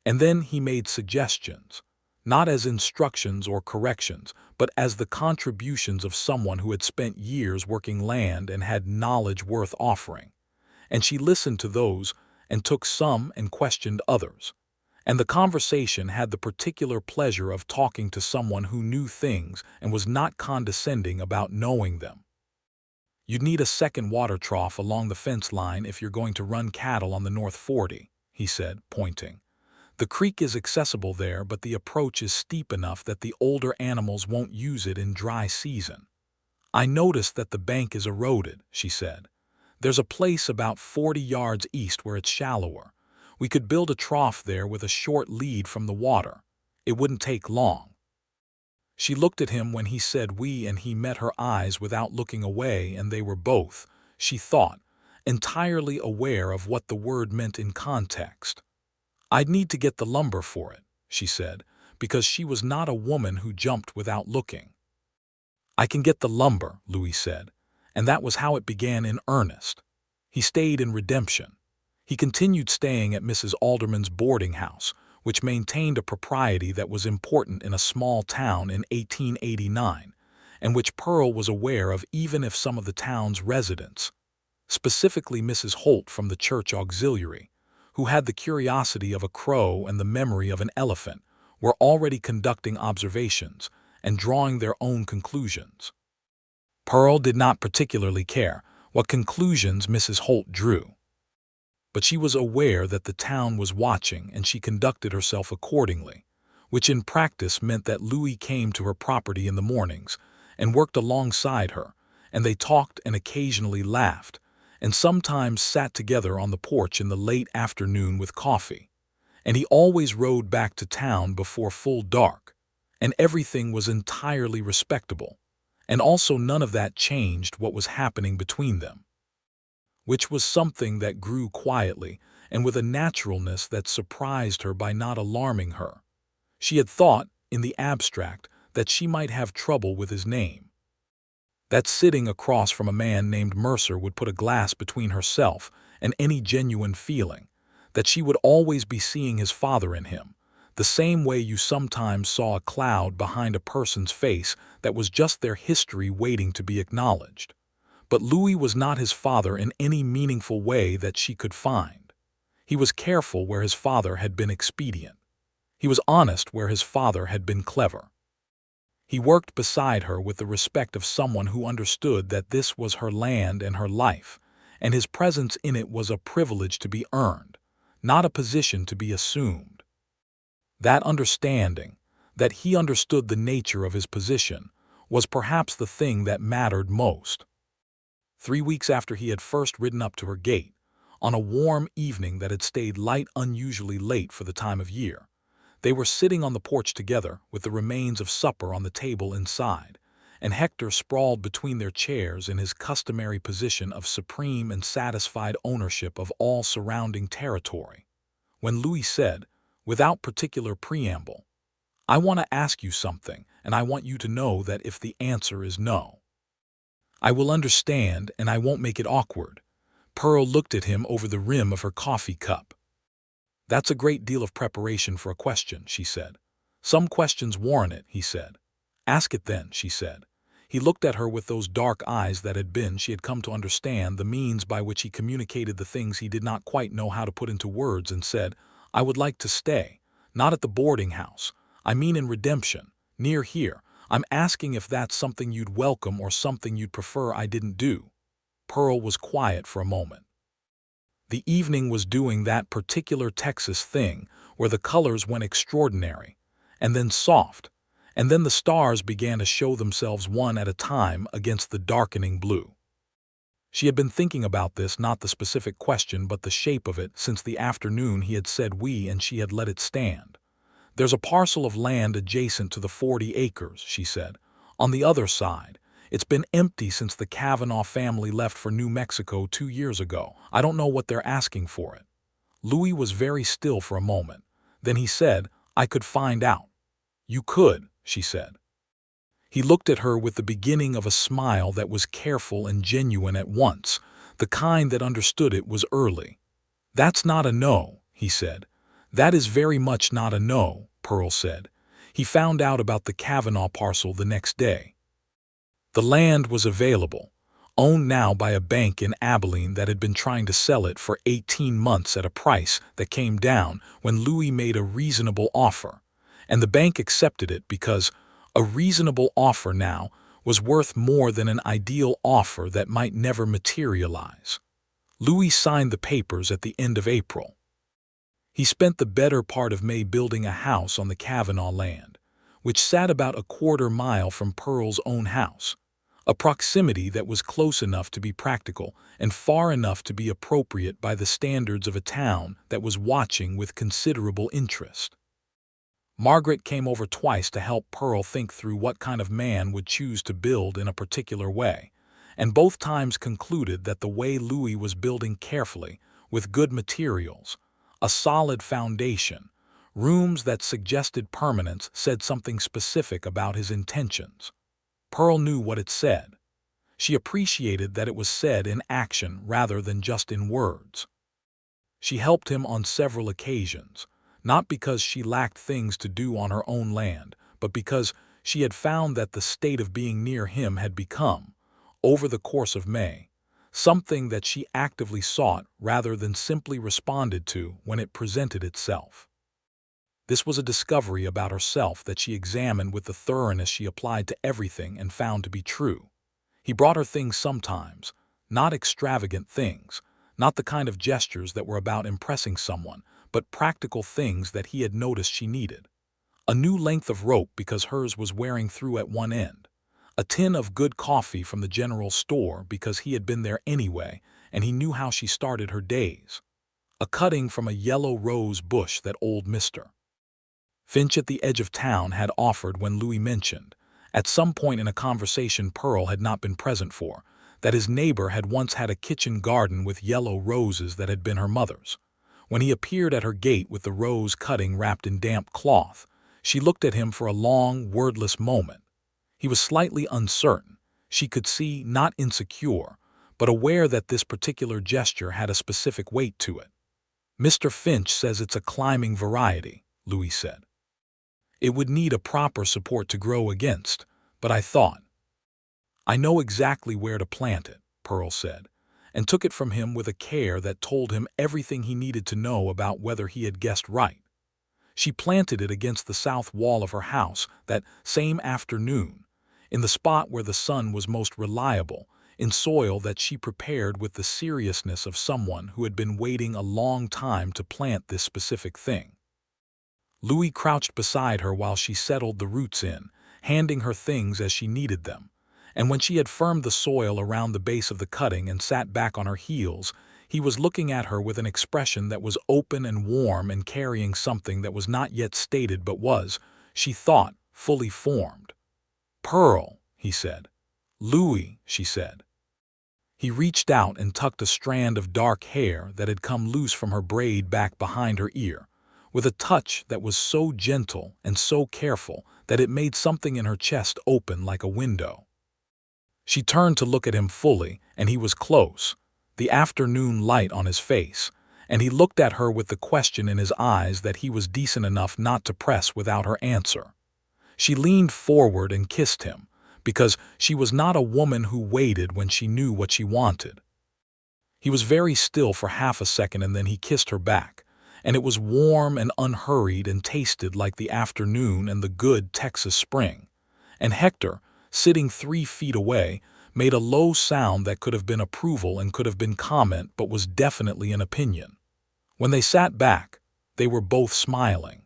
And then he made suggestions, not as instructions or corrections, but as the contributions of someone who had spent years working land and had knowledge worth offering. And she listened to those and took some and questioned others. And the conversation had the particular pleasure of talking to someone who knew things and was not condescending about knowing them. "You'd need a second water trough along the fence line if you're going to run cattle on the North 40, he said, pointing. "The creek is accessible there, but the approach is steep enough that the older animals won't use it in dry season." "I noticed that the bank is eroded," she said. "There's a place about 40 yards east where it's shallower. We could build a trough there with a short lead from the water. It wouldn't take long." She looked at him when he said "we," and he met her eyes without looking away, and they were both, she thought, entirely aware of what the word meant in context. "I'd need to get the lumber for it," she said, because she was not a woman who jumped without looking. "I can get the lumber," Louis said, and that was how it began in earnest. He stayed in redemption. He continued staying at Mrs. Alderman's boarding house, which maintained a propriety that was important in a small town in 1889, and which Pearl was aware of even if some of the town's residents, specifically Mrs. Holt from the church auxiliary, who had the curiosity of a crow and the memory of an elephant, were already conducting observations and drawing their own conclusions. Pearl did not particularly care what conclusions Mrs. Holt drew. But she was aware that the town was watching, and she conducted herself accordingly, which in practice meant that Louis came to her property in the mornings and worked alongside her, and they talked and occasionally laughed, and sometimes sat together on the porch in the late afternoon with coffee. And he always rode back to town before full dark, and everything was entirely respectable, and also none of that changed what was happening between them, which was something that grew quietly and with a naturalness that surprised her by not alarming her. She had thought, in the abstract, that she might have trouble with his name, that sitting across from a man named Mercer would put a glass between herself and any genuine feeling, that she would always be seeing his father in him, the same way you sometimes saw a cloud behind a person's face that was just their history waiting to be acknowledged. But Louis was not his father in any meaningful way that she could find. He was careful where his father had been expedient. He was honest where his father had been clever. He worked beside her with the respect of someone who understood that this was her land and her life, and his presence in it was a privilege to be earned, not a position to be assumed. That understanding, that he understood the nature of his position, was perhaps the thing that mattered most. 3 weeks after he had first ridden up to her gate, on a warm evening that had stayed light unusually late for the time of year, they were sitting on the porch together with the remains of supper on the table inside, and Hector sprawled between their chairs in his customary position of supreme and satisfied ownership of all surrounding territory, when Louis said, without particular preamble, "I want to ask you something, and I want you to know that if the answer is no, I will understand and I won't make it awkward." Pearl looked at him over the rim of her coffee cup. "That's a great deal of preparation for a question," she said. "Some questions warrant it," he said. "Ask it then," she said. He looked at her with those dark eyes that had been, she had come to understand, the means by which he communicated the things he did not quite know how to put into words, and said, "I would like to stay, not at the boarding house. I mean in Redemption, near here. I'm asking if that's something you'd welcome or something you'd prefer I didn't do." Pearl was quiet for a moment. The evening was doing that particular Texas thing where the colors went extraordinary, and then soft, and then the stars began to show themselves one at a time against the darkening blue. She had been thinking about this, not the specific question but the shape of it, since the afternoon he had said "we," and she had let it stand. "There's a parcel of land adjacent to the 40 acres, she said, on the other side. It's been empty since the Kavanaugh family left for New Mexico 2 years ago. I don't know what they're asking for it. Louis was very still for a moment. Then he said, "I could find out." "You could," she said. He looked at her with the beginning of a smile that was careful and genuine at once, the kind that understood it was early. "That's not a no," he said. "That is very much not a no," Pearl said. He found out about the Kavanaugh parcel the next day. The land was available, owned now by a bank in Abilene that had been trying to sell it for 18 months at a price that came down when Louis made a reasonable offer, and the bank accepted it because a reasonable offer now was worth more than an ideal offer that might never materialize. Louis signed the papers at the end of April. He spent the better part of May building a house on the Kavanaugh land, which sat about a quarter-mile from Pearl's own house, a proximity that was close enough to be practical and far enough to be appropriate by the standards of a town that was watching with considerable interest. Margaret came over twice to help Pearl think through what kind of man would choose to build in a particular way, and both times concluded that the way Louis was building carefully, with good materials, a solid foundation, rooms that suggested permanence, said something specific about his intentions. Pearl knew what it said. She appreciated that it was said in action rather than just in words. She helped him on several occasions, not because she lacked things to do on her own land, but because she had found that the state of being near him had become, over the course of May, something that she actively sought rather than simply responded to when it presented itself. This was a discovery about herself that she examined with the thoroughness she applied to everything and found to be true. He brought her things sometimes, not extravagant things, not the kind of gestures that were about impressing someone, but practical things that he had noticed she needed. A new length of rope because hers was wearing through at one end. A tin of good coffee from the general store because he had been there anyway and he knew how she started her days. A cutting from a yellow rose bush that old Mr. Finch at the edge of town had offered when Louis mentioned, at some point in a conversation Pearl had not been present for, that his neighbor had once had a kitchen garden with yellow roses that had been her mother's. When he appeared at her gate with the rose cutting wrapped in damp cloth, she looked at him for a long, wordless moment. He was slightly uncertain. She could see, not insecure, but aware that this particular gesture had a specific weight to it. "Mr. Finch says it's a climbing variety," Louis said. "It would need a proper support to grow against, but I thought." "I know exactly where to plant it," Pearl said, and took it from him with a care that told him everything he needed to know about whether he had guessed right. She planted it against the south wall of her house that same afternoon, in the spot where the sun was most reliable, in soil that she prepared with the seriousness of someone who had been waiting a long time to plant this specific thing. Louis crouched beside her while she settled the roots in, handing her things as she needed them, and when she had firmed the soil around the base of the cutting and sat back on her heels, he was looking at her with an expression that was open and warm and carrying something that was not yet stated but was, she thought, fully formed. "Pearl," he said. "Louis," she said. He reached out and tucked a strand of dark hair that had come loose from her braid back behind her ear, with a touch that was so gentle and so careful that it made something in her chest open like a window. She turned to look at him fully, and he was close, the afternoon light on his face, and he looked at her with the question in his eyes that he was decent enough not to press without her answer. She leaned forward and kissed him, because she was not a woman who waited when she knew what she wanted. He was very still for half a second and then he kissed her back, and it was warm and unhurried and tasted like the afternoon and the good Texas spring. And Hector, sitting 3 feet away, made a low sound that could have been approval and could have been comment but was definitely an opinion. When they sat back, they were both smiling.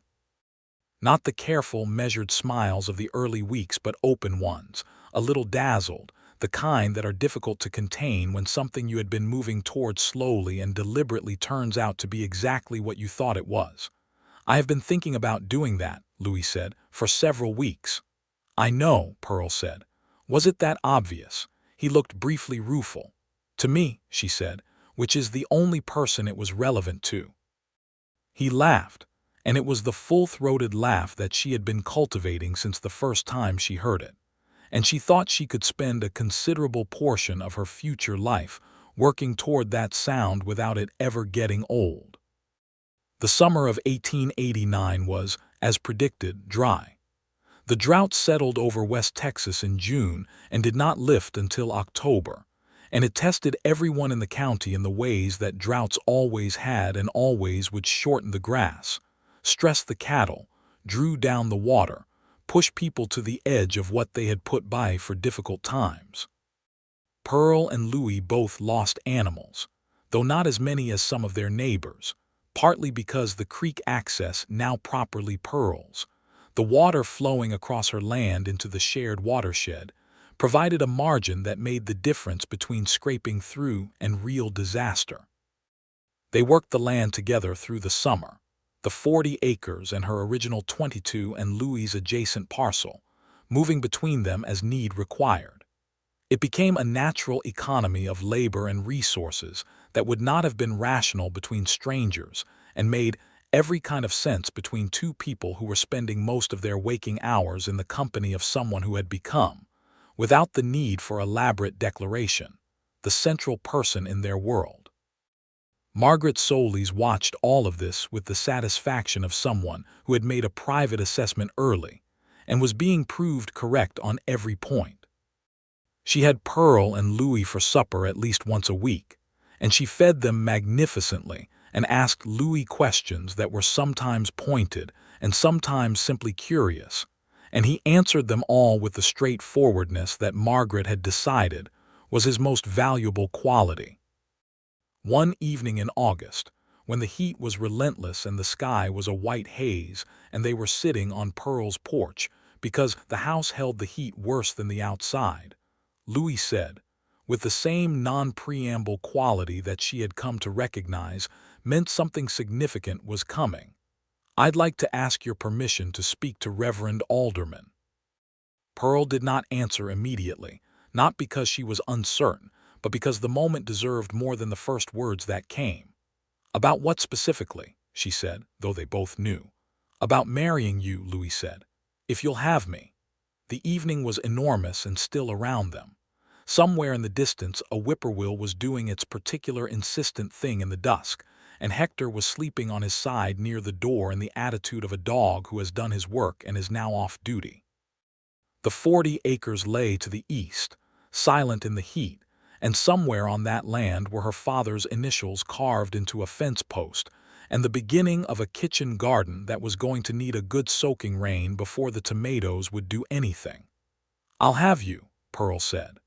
Not the careful, measured smiles of the early weeks, but open ones, a little dazzled, the kind that are difficult to contain when something you had been moving towards slowly and deliberately turns out to be exactly what you thought it was. "I have been thinking about doing that," Louis said, "for several weeks." "I know," Pearl said. "Was it that obvious?" He looked briefly rueful. "To me," she said, "which is the only person it was relevant to." He laughed, and it was the full-throated laugh that she had been cultivating since the first time she heard it, and she thought she could spend a considerable portion of her future life working toward that sound without it ever getting old. The summer of 1889 was, as predicted, dry. The drought settled over West Texas in June and did not lift until October, and it tested everyone in the county in the ways that droughts always had and always would: shorten the grass, stress the cattle, drew down the water, push people to the edge of what they had put by for difficult times. Pearl and Louis both lost animals, though not as many as some of their neighbors, partly because the creek access, now properly Pearl's, the water flowing across her land into the shared watershed, provided a margin that made the difference between scraping through and real disaster. They worked the land together through the summer, the 40 acres and her original 22 and Louis's adjacent parcel, moving between them as need required. It became a natural economy of labor and resources that would not have been rational between strangers, and made every kind of sense between two people who were spending most of their waking hours in the company of someone who had become, without the need for elaborate declaration, the central person in their world. Margaret Solis watched all of this with the satisfaction of someone who had made a private assessment early and was being proved correct on every point. She had Pearl and Louis for supper at least once a week, and she fed them magnificently and asked Louis questions that were sometimes pointed and sometimes simply curious, and he answered them all with the straightforwardness that Margaret had decided was his most valuable quality. One evening in August, when the heat was relentless and the sky was a white haze, and they were sitting on Pearl's porch because the house held the heat worse than the outside, Louis said, with the same non-preamble quality that she had come to recognize meant something significant was coming, "I'd like to ask your permission to speak to Reverend Alderman." Pearl did not answer immediately, not because she was uncertain, but because the moment deserved more than the first words that came. "About what specifically?" she said, though they both knew. "About marrying you," Louis said, "if you'll have me." The evening was enormous and still around them. Somewhere in the distance a whippoorwill was doing its particular insistent thing in the dusk, and Hector was sleeping on his side near the door in the attitude of a dog who has done his work and is now off duty. The 40 acres lay to the east, silent in the heat, and somewhere on that land were her father's initials carved into a fence post, and the beginning of a kitchen garden that was going to need a good soaking rain before the tomatoes would do anything. "I'll have you," Pearl said.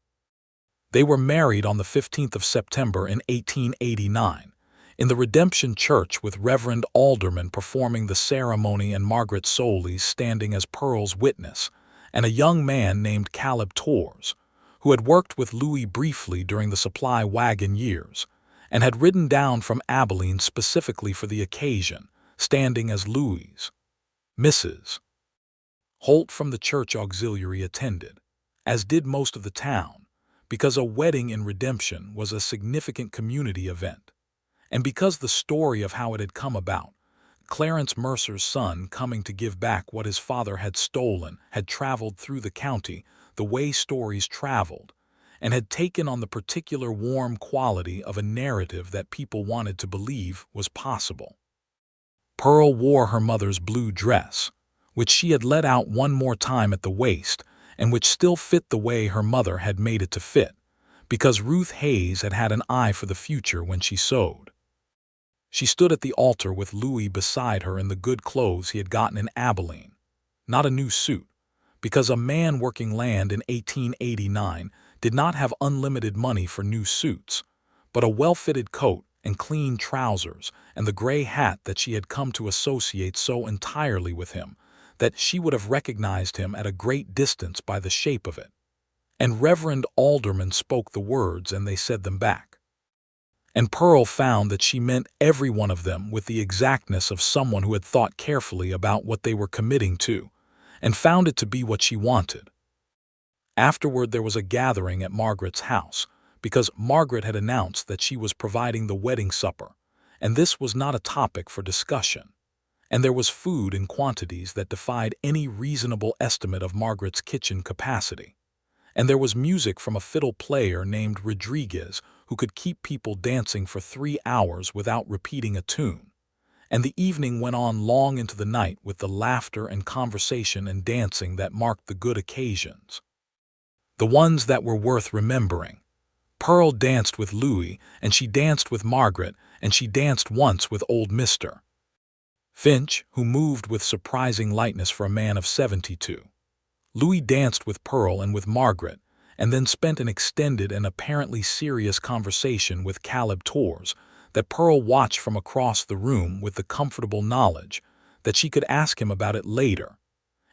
They were married on the 15th of September in 1889, in the Redemption Church, with Reverend Alderman performing the ceremony and Margaret Solis standing as Pearl's witness, and a young man named Caleb Torres, who had worked with Louis briefly during the supply wagon years, and had ridden down from Abilene specifically for the occasion, standing as Louis's. Mrs. Holt from the church auxiliary attended, as did most of the town, because a wedding in Redemption was a significant community event, and because the story of how it had come about, Clarence Mercer's son coming to give back what his father had stolen, had traveled through the county the way stories traveled, and had taken on the particular warm quality of a narrative that people wanted to believe was possible. Pearl wore her mother's blue dress, which she had let out one more time at the waist, and which still fit the way her mother had made it to fit, because Ruth Hayes had had an eye for the future when she sewed. She stood at the altar with Louis beside her in the good clothes he had gotten in Abilene, not a new suit, because a man working land in 1889 did not have unlimited money for new suits, but a well-fitted coat and clean trousers and the gray hat that she had come to associate so entirely with him that she would have recognized him at a great distance by the shape of it. And Reverend Alderman spoke the words and they said them back. And Pearl found that she meant every one of them with the exactness of someone who had thought carefully about what they were committing to, and found it to be what she wanted. Afterward there was a gathering at Margaret's house, because Margaret had announced that she was providing the wedding supper, and this was not a topic for discussion. And there was food in quantities that defied any reasonable estimate of Margaret's kitchen capacity. And there was music from a fiddle player named Rodriguez who could keep people dancing for 3 hours without repeating a tune. And the evening went on long into the night with the laughter and conversation and dancing that marked the good occasions, the ones that were worth remembering. Pearl danced with Louis, and she danced with Margaret, and she danced once with old Mr. Finch, who moved with surprising lightness for a man of 72. Louis danced with Pearl and with Margaret, and then spent an extended and apparently serious conversation with Caleb Torres that Pearl watched from across the room with the comfortable knowledge that she could ask him about it later,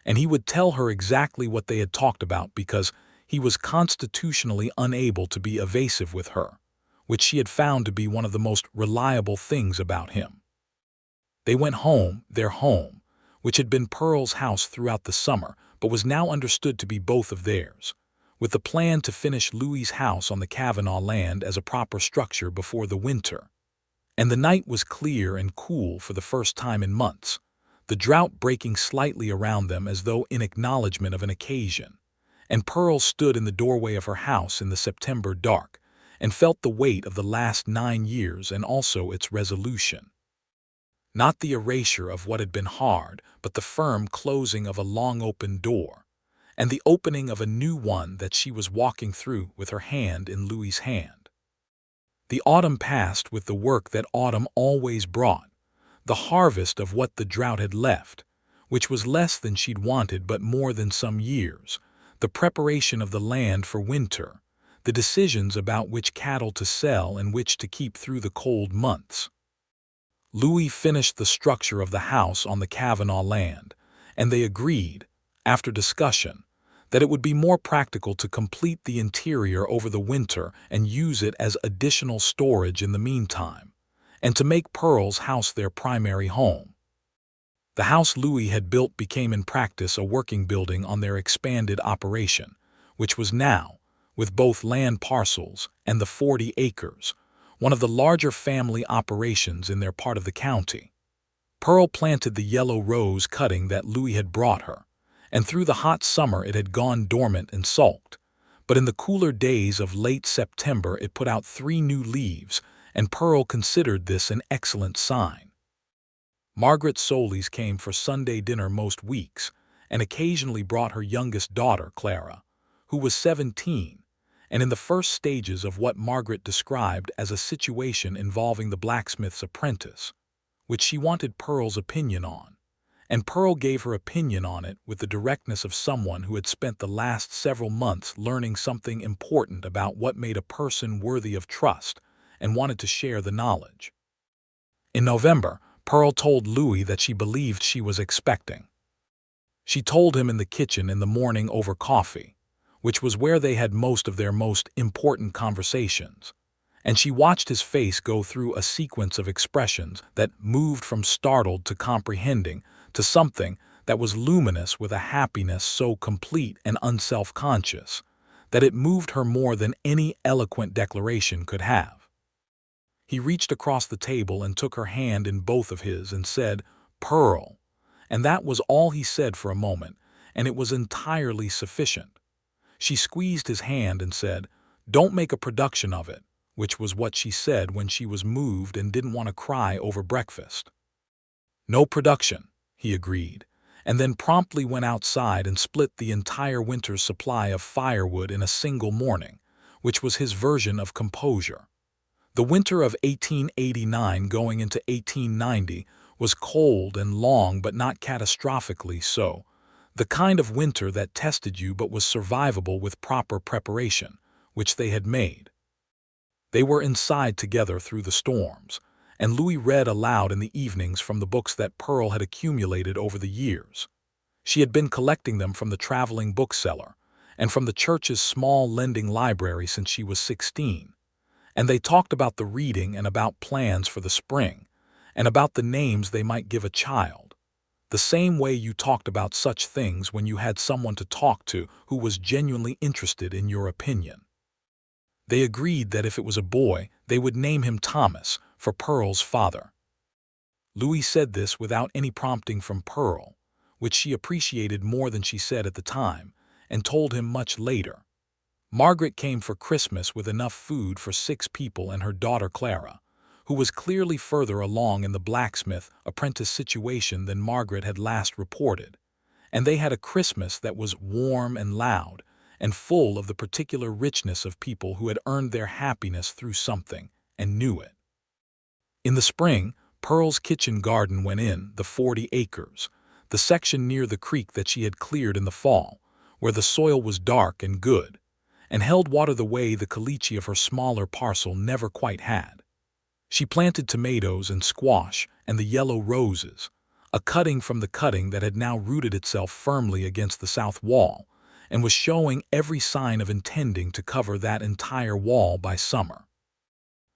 and he would tell her exactly what they had talked about because he was constitutionally unable to be evasive with her, which she had found to be one of the most reliable things about him. They went home, their home, which had been Pearl's house throughout the summer, but was now understood to be both of theirs, with the plan to finish Louis's house on the Kavanaugh land as a proper structure before the winter. And the night was clear and cool for the first time in months, the drought breaking slightly around them as though in acknowledgement of an occasion. And Pearl stood in the doorway of her house in the September dark and felt the weight of the last 9 years and also its resolution. Not the erasure of what had been hard, but the firm closing of a long open door, and the opening of a new one that she was walking through with her hand in Louis's hand. The autumn passed with the work that autumn always brought, the harvest of what the drought had left, which was less than she'd wanted but more than some years, the preparation of the land for winter, the decisions about which cattle to sell and which to keep through the cold months. Louis finished the structure of the house on the Kavanaugh land, and they agreed, after discussion, that it would be more practical to complete the interior over the winter and use it as additional storage in the meantime, and to make Pearl's house their primary home. The house Louis had built became in practice a working building on their expanded operation, which was now, with both land parcels and the 40 acres, one of the larger family operations in their part of the county. Pearl planted the yellow rose cutting that Louis had brought her, and through the hot summer it had gone dormant and sulked, but in the cooler days of late September it put out 3 new leaves, and Pearl considered this an excellent sign. Margaret Solis came for Sunday dinner most weeks, and occasionally brought her youngest daughter, Clara, who was 17, and in the first stages of what Margaret described as a situation involving the blacksmith's apprentice, which she wanted Pearl's opinion on. And Pearl gave her opinion on it with the directness of someone who had spent the last several months learning something important about what made a person worthy of trust and wanted to share the knowledge. In November, Pearl told Louis that she believed she was expecting. She told him in the kitchen in the morning over coffee, which was where they had most of their most important conversations, and she watched his face go through a sequence of expressions that moved from startled to comprehending to something that was luminous with a happiness so complete and unself-conscious that it moved her more than any eloquent declaration could have. He reached across the table and took her hand in both of his and said, "Pearl," and that was all he said for a moment, and it was entirely sufficient. She squeezed his hand and said, "Don't make a production of it," which was what she said when she was moved and didn't want to cry over breakfast. "No production," he agreed, and then promptly went outside and split the entire winter's supply of firewood in a single morning, which was his version of composure. The winter of 1889 going into 1890 was cold and long but not catastrophically so, the kind of winter that tested you but was survivable with proper preparation, which they had made. They were inside together through the storms, and Louis read aloud in the evenings from the books that Pearl had accumulated over the years. She had been collecting them from the traveling bookseller and from the church's small lending library since she was 16, and they talked about the reading and about plans for the spring, and about the names they might give a child, the same way you talked about such things when you had someone to talk to who was genuinely interested in your opinion. They agreed that if it was a boy, they would name him Thomas, for Pearl's father. Louis said this without any prompting from Pearl, which she appreciated more than she said at the time, and told him much later. Margaret came for Christmas with enough food for 6 people and her daughter Clara, who was clearly further along in the blacksmith apprentice situation than Margaret had last reported, and they had a Christmas that was warm and loud and full of the particular richness of people who had earned their happiness through something and knew it. In the spring, Pearl's kitchen garden went in the 40 acres, the section near the creek that she had cleared in the fall, where the soil was dark and good, and held water the way the caliche of her smaller parcel never quite had. She planted tomatoes and squash and the yellow roses, a cutting from the cutting that had now rooted itself firmly against the south wall, and was showing every sign of intending to cover that entire wall by summer.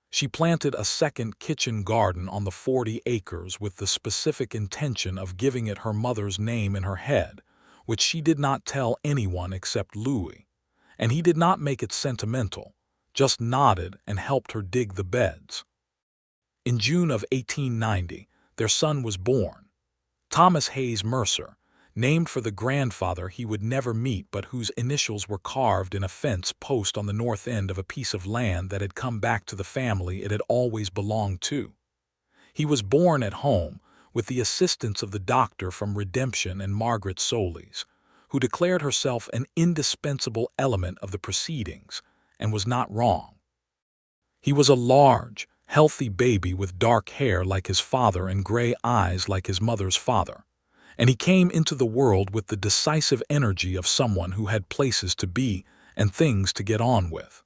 She planted a second kitchen garden on the 40 acres with the specific intention of giving it her mother's name in her head, which she did not tell anyone except Louis, and he did not make it sentimental, just nodded and helped her dig the beds. In June of 1890, their son was born, Thomas Hayes Mercer, named for the grandfather he would never meet but whose initials were carved in a fence post on the north end of a piece of land that had come back to the family it had always belonged to. He was born at home with the assistance of the doctor from Redemption and Margaret Solis, who declared herself an indispensable element of the proceedings, and was not wrong. He was a large, healthy baby with dark hair like his father and gray eyes like his mother's father, and he came into the world with the decisive energy of someone who had places to be and things to get on with.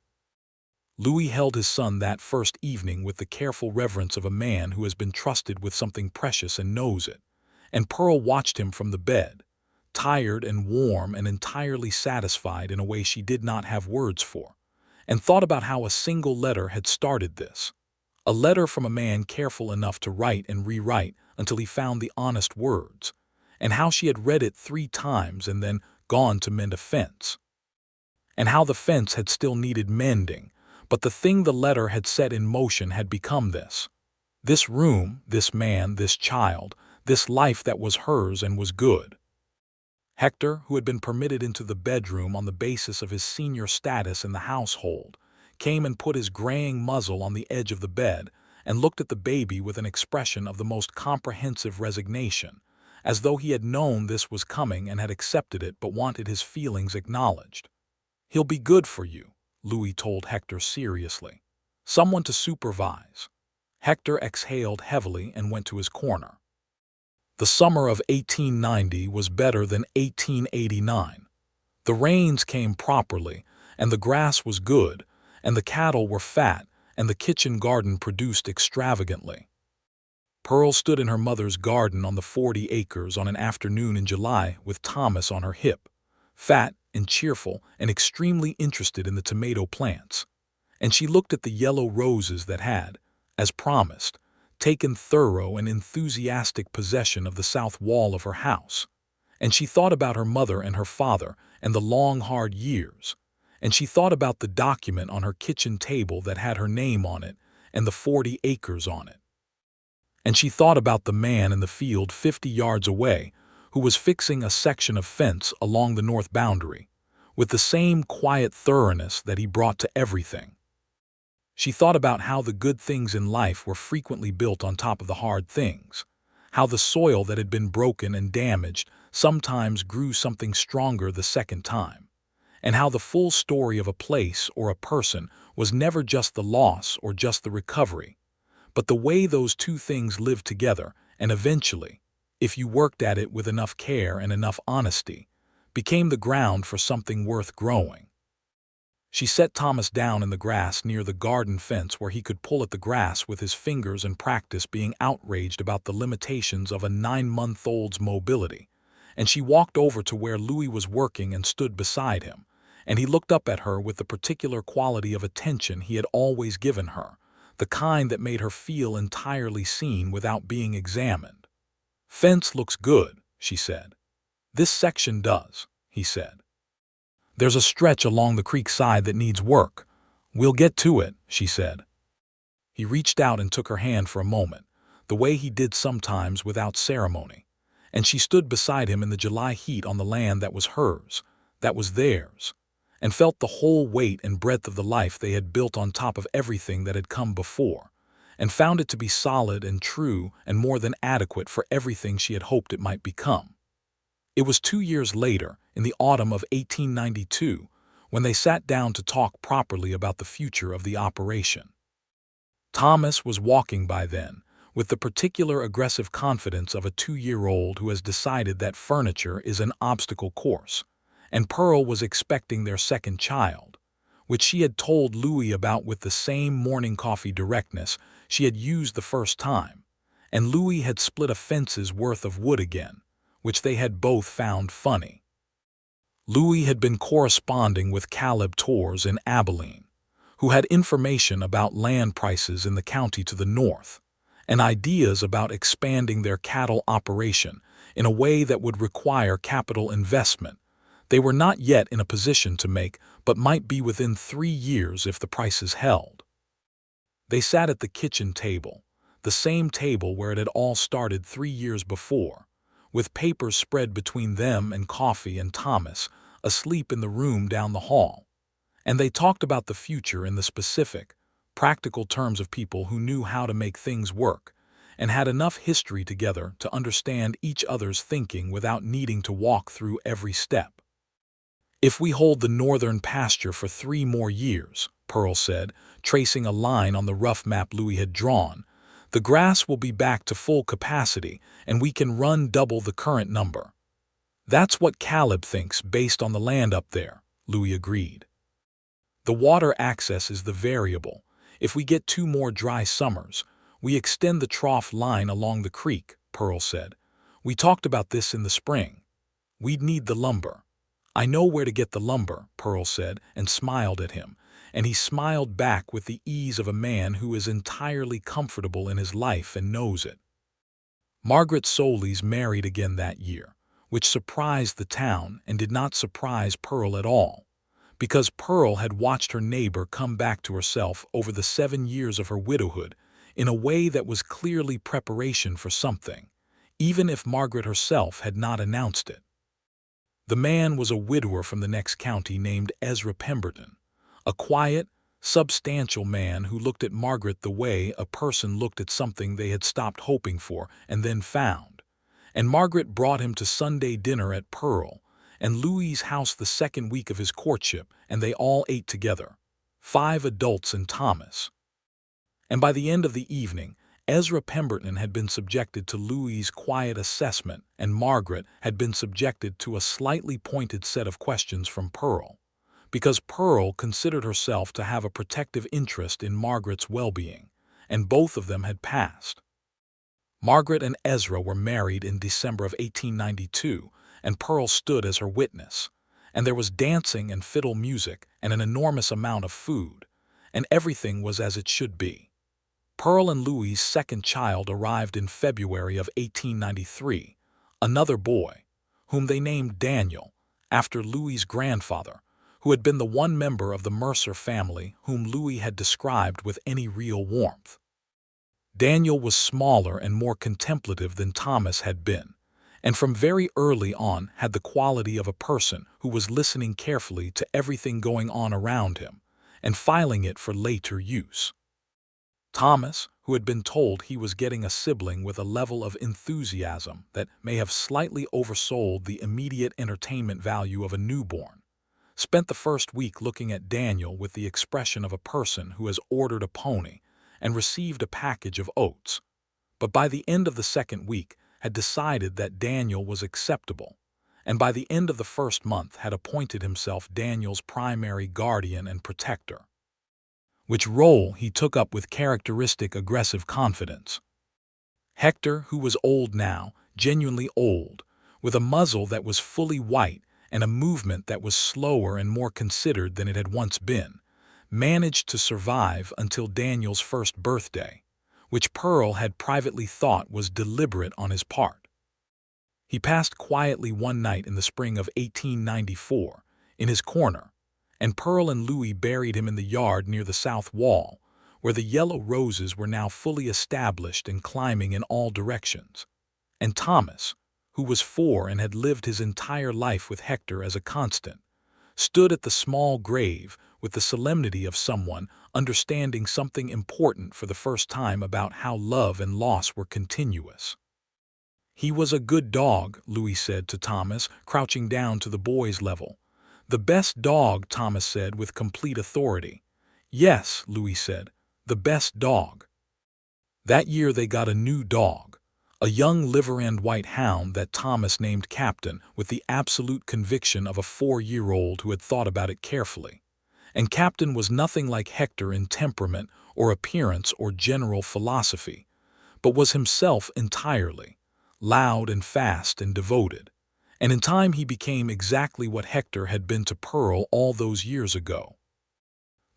Louis held his son that first evening with the careful reverence of a man who has been trusted with something precious and knows it, and Pearl watched him from the bed, tired and warm and entirely satisfied in a way she did not have words for, and thought about how a single letter had started this. A letter from a man careful enough to write and rewrite until he found the honest words, and how she had read it 3 times and then gone to mend a fence, and how the fence had still needed mending, but the thing the letter had set in motion had become this room, this man, this child, this life that was hers and was good. Hector, who had been permitted into the bedroom on the basis of his senior status in the household, came and put his graying muzzle on the edge of the bed and looked at the baby with an expression of the most comprehensive resignation, as though he had known this was coming and had accepted it but wanted his feelings acknowledged. "He'll be good for you," Louis told Hector seriously. "Someone to supervise." Hector exhaled heavily and went to his corner. The summer of 1890 was better than 1889. The rains came properly, and the grass was good, and the cattle were fat, and the kitchen garden produced extravagantly. Pearl stood in her mother's garden on the 40 acres on an afternoon in July with Thomas on her hip, fat and cheerful and extremely interested in the tomato plants, and she looked at the yellow roses that had, as promised, taken thorough and enthusiastic possession of the south wall of her house, and she thought about her mother and her father and the long hard years, and she thought about the document on her kitchen table that had her name on it and the 40 acres on it. And she thought about the man in the field 50 yards away who was fixing a section of fence along the north boundary, with the same quiet thoroughness that he brought to everything. She thought about how the good things in life were frequently built on top of the hard things, how the soil that had been broken and damaged sometimes grew something stronger the second time, and how the full story of a place or a person was never just the loss or just the recovery, but the way those two things lived together and eventually, if you worked at it with enough care and enough honesty, became the ground for something worth growing. She set Thomas down in the grass near the garden fence where he could pull at the grass with his fingers and practice being outraged about the limitations of a 9-month-old's mobility, and she walked over to where Louis was working and stood beside him, and he looked up at her with the particular quality of attention he had always given her, the kind that made her feel entirely seen without being examined. "Fence looks good," she said. "This section does," he said. "There's a stretch along the creek side that needs work. We'll get to it," she said. He reached out and took her hand for a moment, the way he did sometimes without ceremony, and she stood beside him in the July heat on the land that was hers, that was theirs, and felt the whole weight and breadth of the life they had built on top of everything that had come before, and found it to be solid and true and more than adequate for everything she had hoped it might become. It was 2 years later, in the autumn of 1892, when they sat down to talk properly about the future of the operation. Thomas was walking by then, with the particular aggressive confidence of a 2-year-old who has decided that furniture is an obstacle course, and Pearl was expecting their second child, which she had told Louis about with the same morning coffee directness she had used the first time, and Louis had split a fence's worth of wood again, which they had both found funny. Louis had been corresponding with Caleb Torres in Abilene, who had information about land prices in the county to the north, and ideas about expanding their cattle operation in a way that would require capital investment they were not yet in a position to make, but might be within 3 years if the prices held. They sat at the kitchen table, the same table where it had all started 3 years before, with papers spread between them and coffee and Thomas, asleep in the room down the hall. And they talked about the future in the specific, practical terms of people who knew how to make things work, and had enough history together to understand each other's thinking without needing to walk through every step. "If we hold the northern pasture for 3 more years," Pearl said, tracing a line on the rough map Louis had drawn, "the grass will be back to full capacity and we can run double the current number." "That's what Caleb thinks based on the land up there," Louis agreed. "The water access is the variable. If we get 2 more dry summers, we extend the trough line along the creek," Pearl said. "We talked about this in the spring. We'd need the lumber." "I know where to get the lumber," Pearl said, and smiled at him, and he smiled back with the ease of a man who is entirely comfortable in his life and knows it. Margaret Solis married again that year, which surprised the town and did not surprise Pearl at all, because Pearl had watched her neighbor come back to herself over the 7 years of her widowhood in a way that was clearly preparation for something, even if Margaret herself had not announced it. The man was a widower from the next county named Ezra Pemberton, a quiet, substantial man who looked at Margaret the way a person looked at something they had stopped hoping for and then found. And Margaret brought him to Sunday dinner at Pearl and Louis's house the second week of his courtship, and they all ate together, 5 adults and Thomas. And by the end of the evening, Ezra Pemberton had been subjected to Louis's quiet assessment, and Margaret had been subjected to a slightly pointed set of questions from Pearl, because Pearl considered herself to have a protective interest in Margaret's well-being, and both of them had passed. Margaret and Ezra were married in December of 1892, and Pearl stood as her witness, and there was dancing and fiddle music and an enormous amount of food, and everything was as it should be. Pearl and Louis's second child arrived in February of 1893, another boy, whom they named Daniel, after Louis's grandfather, who had been the one member of the Mercer family whom Louis had described with any real warmth. Daniel was smaller and more contemplative than Thomas had been, and from very early on had the quality of a person who was listening carefully to everything going on around him and filing it for later use. Thomas, who had been told he was getting a sibling with a level of enthusiasm that may have slightly oversold the immediate entertainment value of a newborn, spent the first week looking at Daniel with the expression of a person who has ordered a pony and received a package of oats, but by the end of the second week had decided that Daniel was acceptable, and by the end of the first month had appointed himself Daniel's primary guardian and protector, which role he took up with characteristic aggressive confidence. Hector, who was old now, genuinely old, with a muzzle that was fully white and a movement that was slower and more considered than it had once been, managed to survive until Daniel's first birthday, which Pearl had privately thought was deliberate on his part. He passed quietly one night in the spring of 1894, in his corner, and Pearl and Louis buried him in the yard near the south wall, where the yellow roses were now fully established and climbing in all directions. And Thomas, who was 4 and had lived his entire life with Hector as a constant, stood at the small grave with the solemnity of someone understanding something important for the first time about how love and loss were continuous. "He was a good dog," Louis said to Thomas, crouching down to the boy's level. "The best dog," Thomas said with complete authority. "Yes," Louis said, "the best dog." That year they got a new dog, a young liver-and-white hound that Thomas named Captain with the absolute conviction of a 4-year-old who had thought about it carefully. And Captain was nothing like Hector in temperament or appearance or general philosophy, but was himself entirely, loud and fast and devoted. And in time he became exactly what Hector had been to Pearl all those years ago.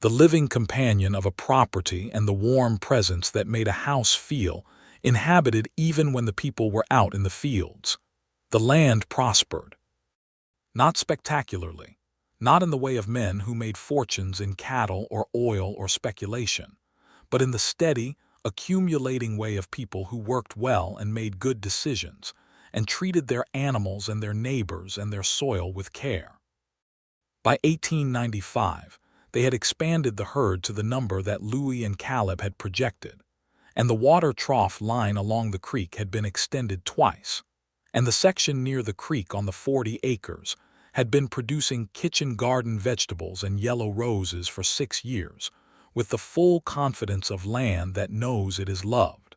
The living companion of a property and the warm presence that made a house feel inhabited even when the people were out in the fields. The land prospered. Not spectacularly, not in the way of men who made fortunes in cattle or oil or speculation, but in the steady, accumulating way of people who worked well and made good decisions, and treated their animals and their neighbors and their soil with care. By 1895, they had expanded the herd to the number that Louis and Caleb had projected, and the water trough line along the creek had been extended twice, and the section near the creek on the 40 acres had been producing kitchen garden vegetables and yellow roses for 6 years, with the full confidence of land that knows it is loved.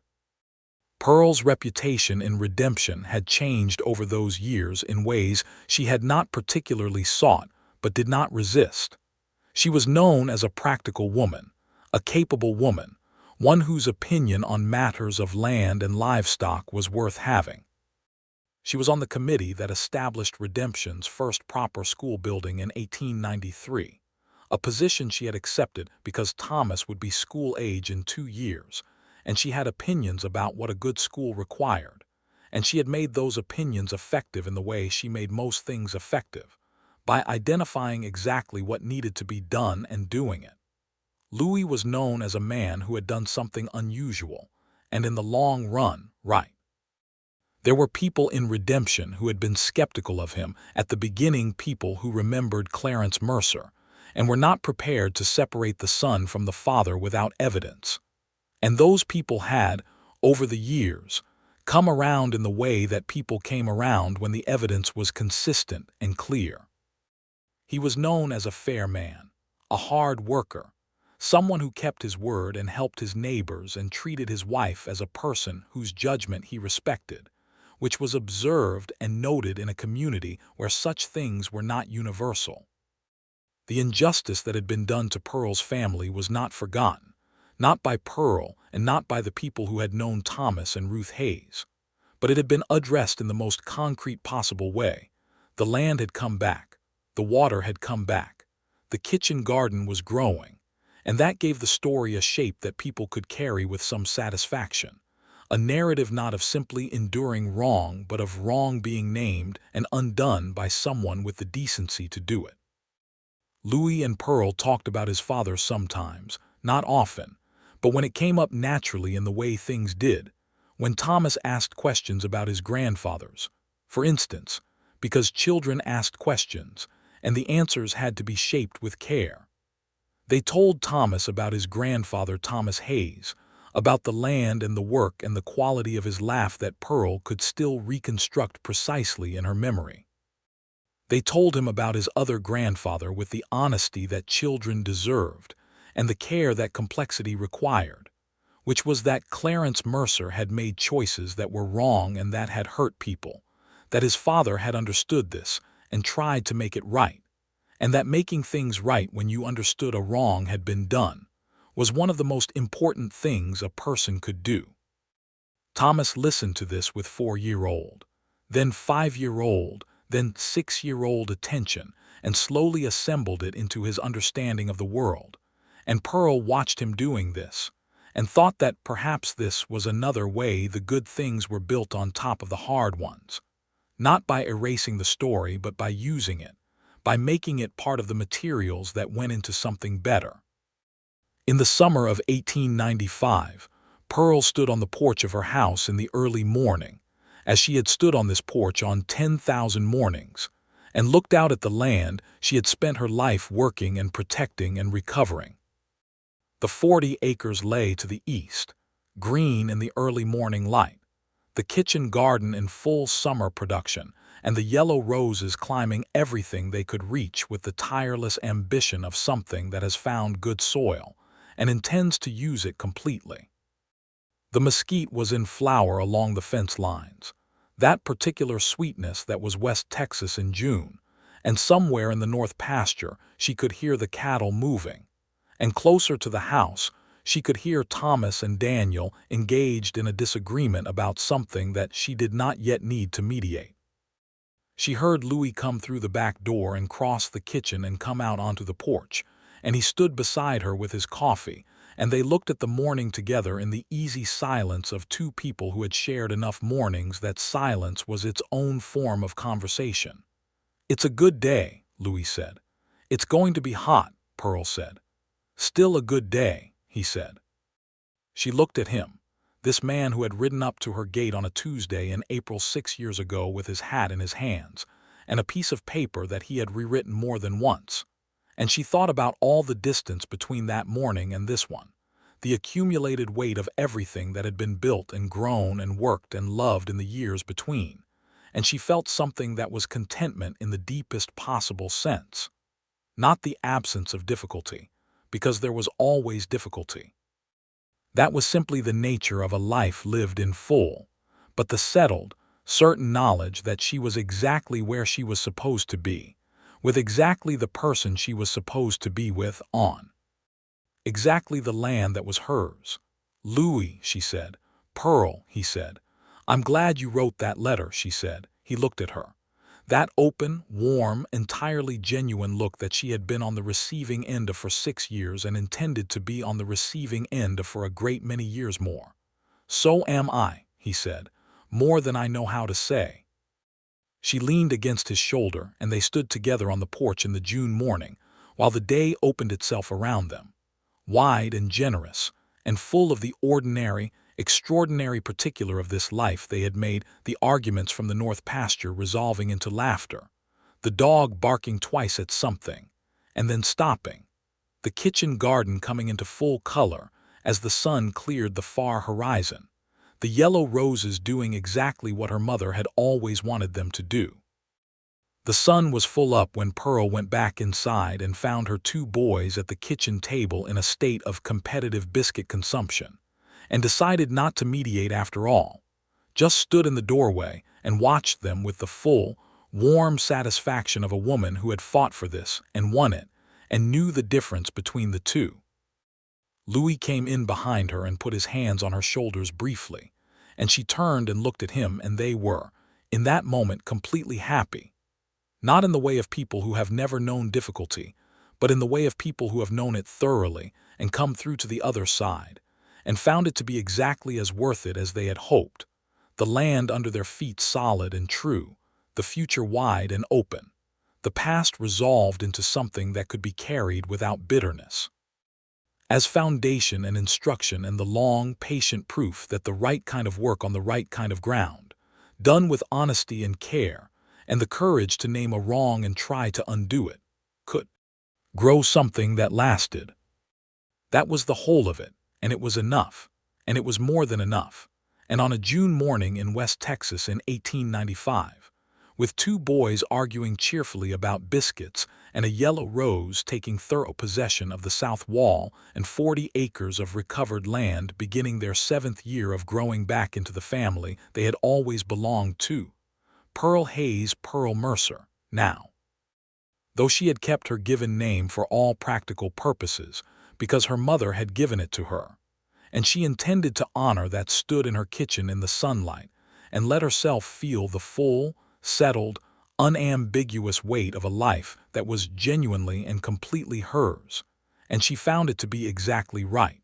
Pearl's reputation in redemption had changed over those years in ways she had not particularly sought but did not resist. She was known as a practical woman, a capable woman, one whose opinion on matters of land and livestock was worth having. She was on the committee that established Redemption's first proper school building in 1893, a position she had accepted because Thomas would be school age in 2 years, and she had opinions about what a good school required, and she had made those opinions effective in the way she made most things effective, by identifying exactly what needed to be done and doing it. Louis was known as a man who had done something unusual, and in the long run, right. There were people in Redemption who had been skeptical of him at the beginning, people who remembered Clarence Mercer, and were not prepared to separate the son from the father without evidence. And those people had, over the years, come around in the way that people came around when the evidence was consistent and clear. He was known as a fair man, a hard worker, someone who kept his word and helped his neighbors and treated his wife as a person whose judgment he respected, which was observed and noted in a community where such things were not universal. The injustice that had been done to Pearl's family was not forgotten, not by Pearl and not by the people who had known Thomas and Ruth Hayes, but it had been addressed in the most concrete possible way. The land had come back, the water had come back, the kitchen garden was growing, and that gave the story a shape that people could carry with some satisfaction, a narrative not of simply enduring wrong but of wrong being named and undone by someone with the decency to do it. Louis and Pearl talked about his father sometimes, not often, but when it came up naturally in the way things did, when Thomas asked questions about his grandfathers, for instance, because children asked questions, and the answers had to be shaped with care. They told Thomas about his grandfather Thomas Hayes, about the land and the work and the quality of his laugh that Pearl could still reconstruct precisely in her memory. They told him about his other grandfather with the honesty that children deserved and the care that complexity required, which was that Clarence Mercer had made choices that were wrong and that had hurt people, that his father had understood this and tried to make it right, and that making things right when you understood a wrong had been done was one of the most important things a person could do. Thomas listened to this with 4-year-old, then 5-year-old, then 6-year-old attention, and slowly assembled it into his understanding of the world. And Pearl watched him doing this, and thought that perhaps this was another way the good things were built on top of the hard ones, not by erasing the story but by using it, by making it part of the materials that went into something better. In the summer of 1895, Pearl stood on the porch of her house in the early morning, as she had stood on this porch on 10,000 mornings, and looked out at the land she had spent her life working and protecting and recovering. The 40 acres lay to the east, green in the early morning light, the kitchen garden in full summer production, and the yellow roses climbing everything they could reach with the tireless ambition of something that has found good soil and intends to use it completely. The mesquite was in flower along the fence lines, that particular sweetness that was West Texas in June, and somewhere in the north pasture she could hear the cattle moving, and closer to the house she could hear Thomas and Daniel engaged in a disagreement about something that she did not yet need to mediate. She heard Louis come through the back door and cross the kitchen and come out onto the porch, and he stood beside her with his coffee, and they looked at the morning together in the easy silence of two people who had shared enough mornings that silence was its own form of conversation. "It's a good day," Louis said. "It's going to be hot," Pearl said. "Still a good day," he said. She looked at him, this man who had ridden up to her gate on a Tuesday in April 6 years ago with his hat in his hands, and a piece of paper that he had rewritten more than once. And she thought about all the distance between that morning and this one, the accumulated weight of everything that had been built and grown and worked and loved in the years between, and she felt something that was contentment in the deepest possible sense. Not the absence of difficulty, because there was always difficulty. That was simply the nature of a life lived in full, but the settled, certain knowledge that she was exactly where she was supposed to be, with exactly the person she was supposed to be with on. Exactly the land that was hers. "Louis," she said. "Pearl," he said. "I'm glad you wrote that letter," she said. He looked at her. That open, warm, entirely genuine look that she had been on the receiving end of for 6 years and intended to be on the receiving end of for a great many years more. "So am I," he said, "more than I know how to say." She leaned against his shoulder, and they stood together on the porch in the June morning, while the day opened itself around them, wide and generous, and full of the ordinary, extraordinary particular of this life. They had made the arguments from the north pasture resolving into laughter, the dog barking twice at something, and then stopping, the kitchen garden coming into full color as the sun cleared the far horizon, the yellow roses doing exactly what her mother had always wanted them to do. The sun was full up when Pearl went back inside and found her two boys at the kitchen table in a state of competitive biscuit consumption, and decided not to mediate after all, just stood in the doorway and watched them with the full, warm satisfaction of a woman who had fought for this and won it, and knew the difference between the two. Louis came in behind her and put his hands on her shoulders briefly, and she turned and looked at him, and they were, in that moment, completely happy. Not in the way of people who have never known difficulty, but in the way of people who have known it thoroughly and come through to the other side, and found it to be exactly as worth it as they had hoped, the land under their feet solid and true, the future wide and open, the past resolved into something that could be carried without bitterness, as foundation and instruction, and the long, patient proof that the right kind of work on the right kind of ground, done with honesty and care, and the courage to name a wrong and try to undo it, could grow something that lasted. That was the whole of it, and it was enough, and it was more than enough. And on a June morning in West Texas in 1895, with two boys arguing cheerfully about biscuits and a yellow rose taking thorough possession of the south wall and 40 acres of recovered land beginning their 7th year of growing back into the family they had always belonged to, Pearl Hayes Pearl Mercer, now. Though she had kept her given name for all practical purposes, because her mother had given it to her, and she intended to honor that, stood in her kitchen in the sunlight and let herself feel the full, settled, unambiguous weight of a life that was genuinely and completely hers, and she found it to be exactly right.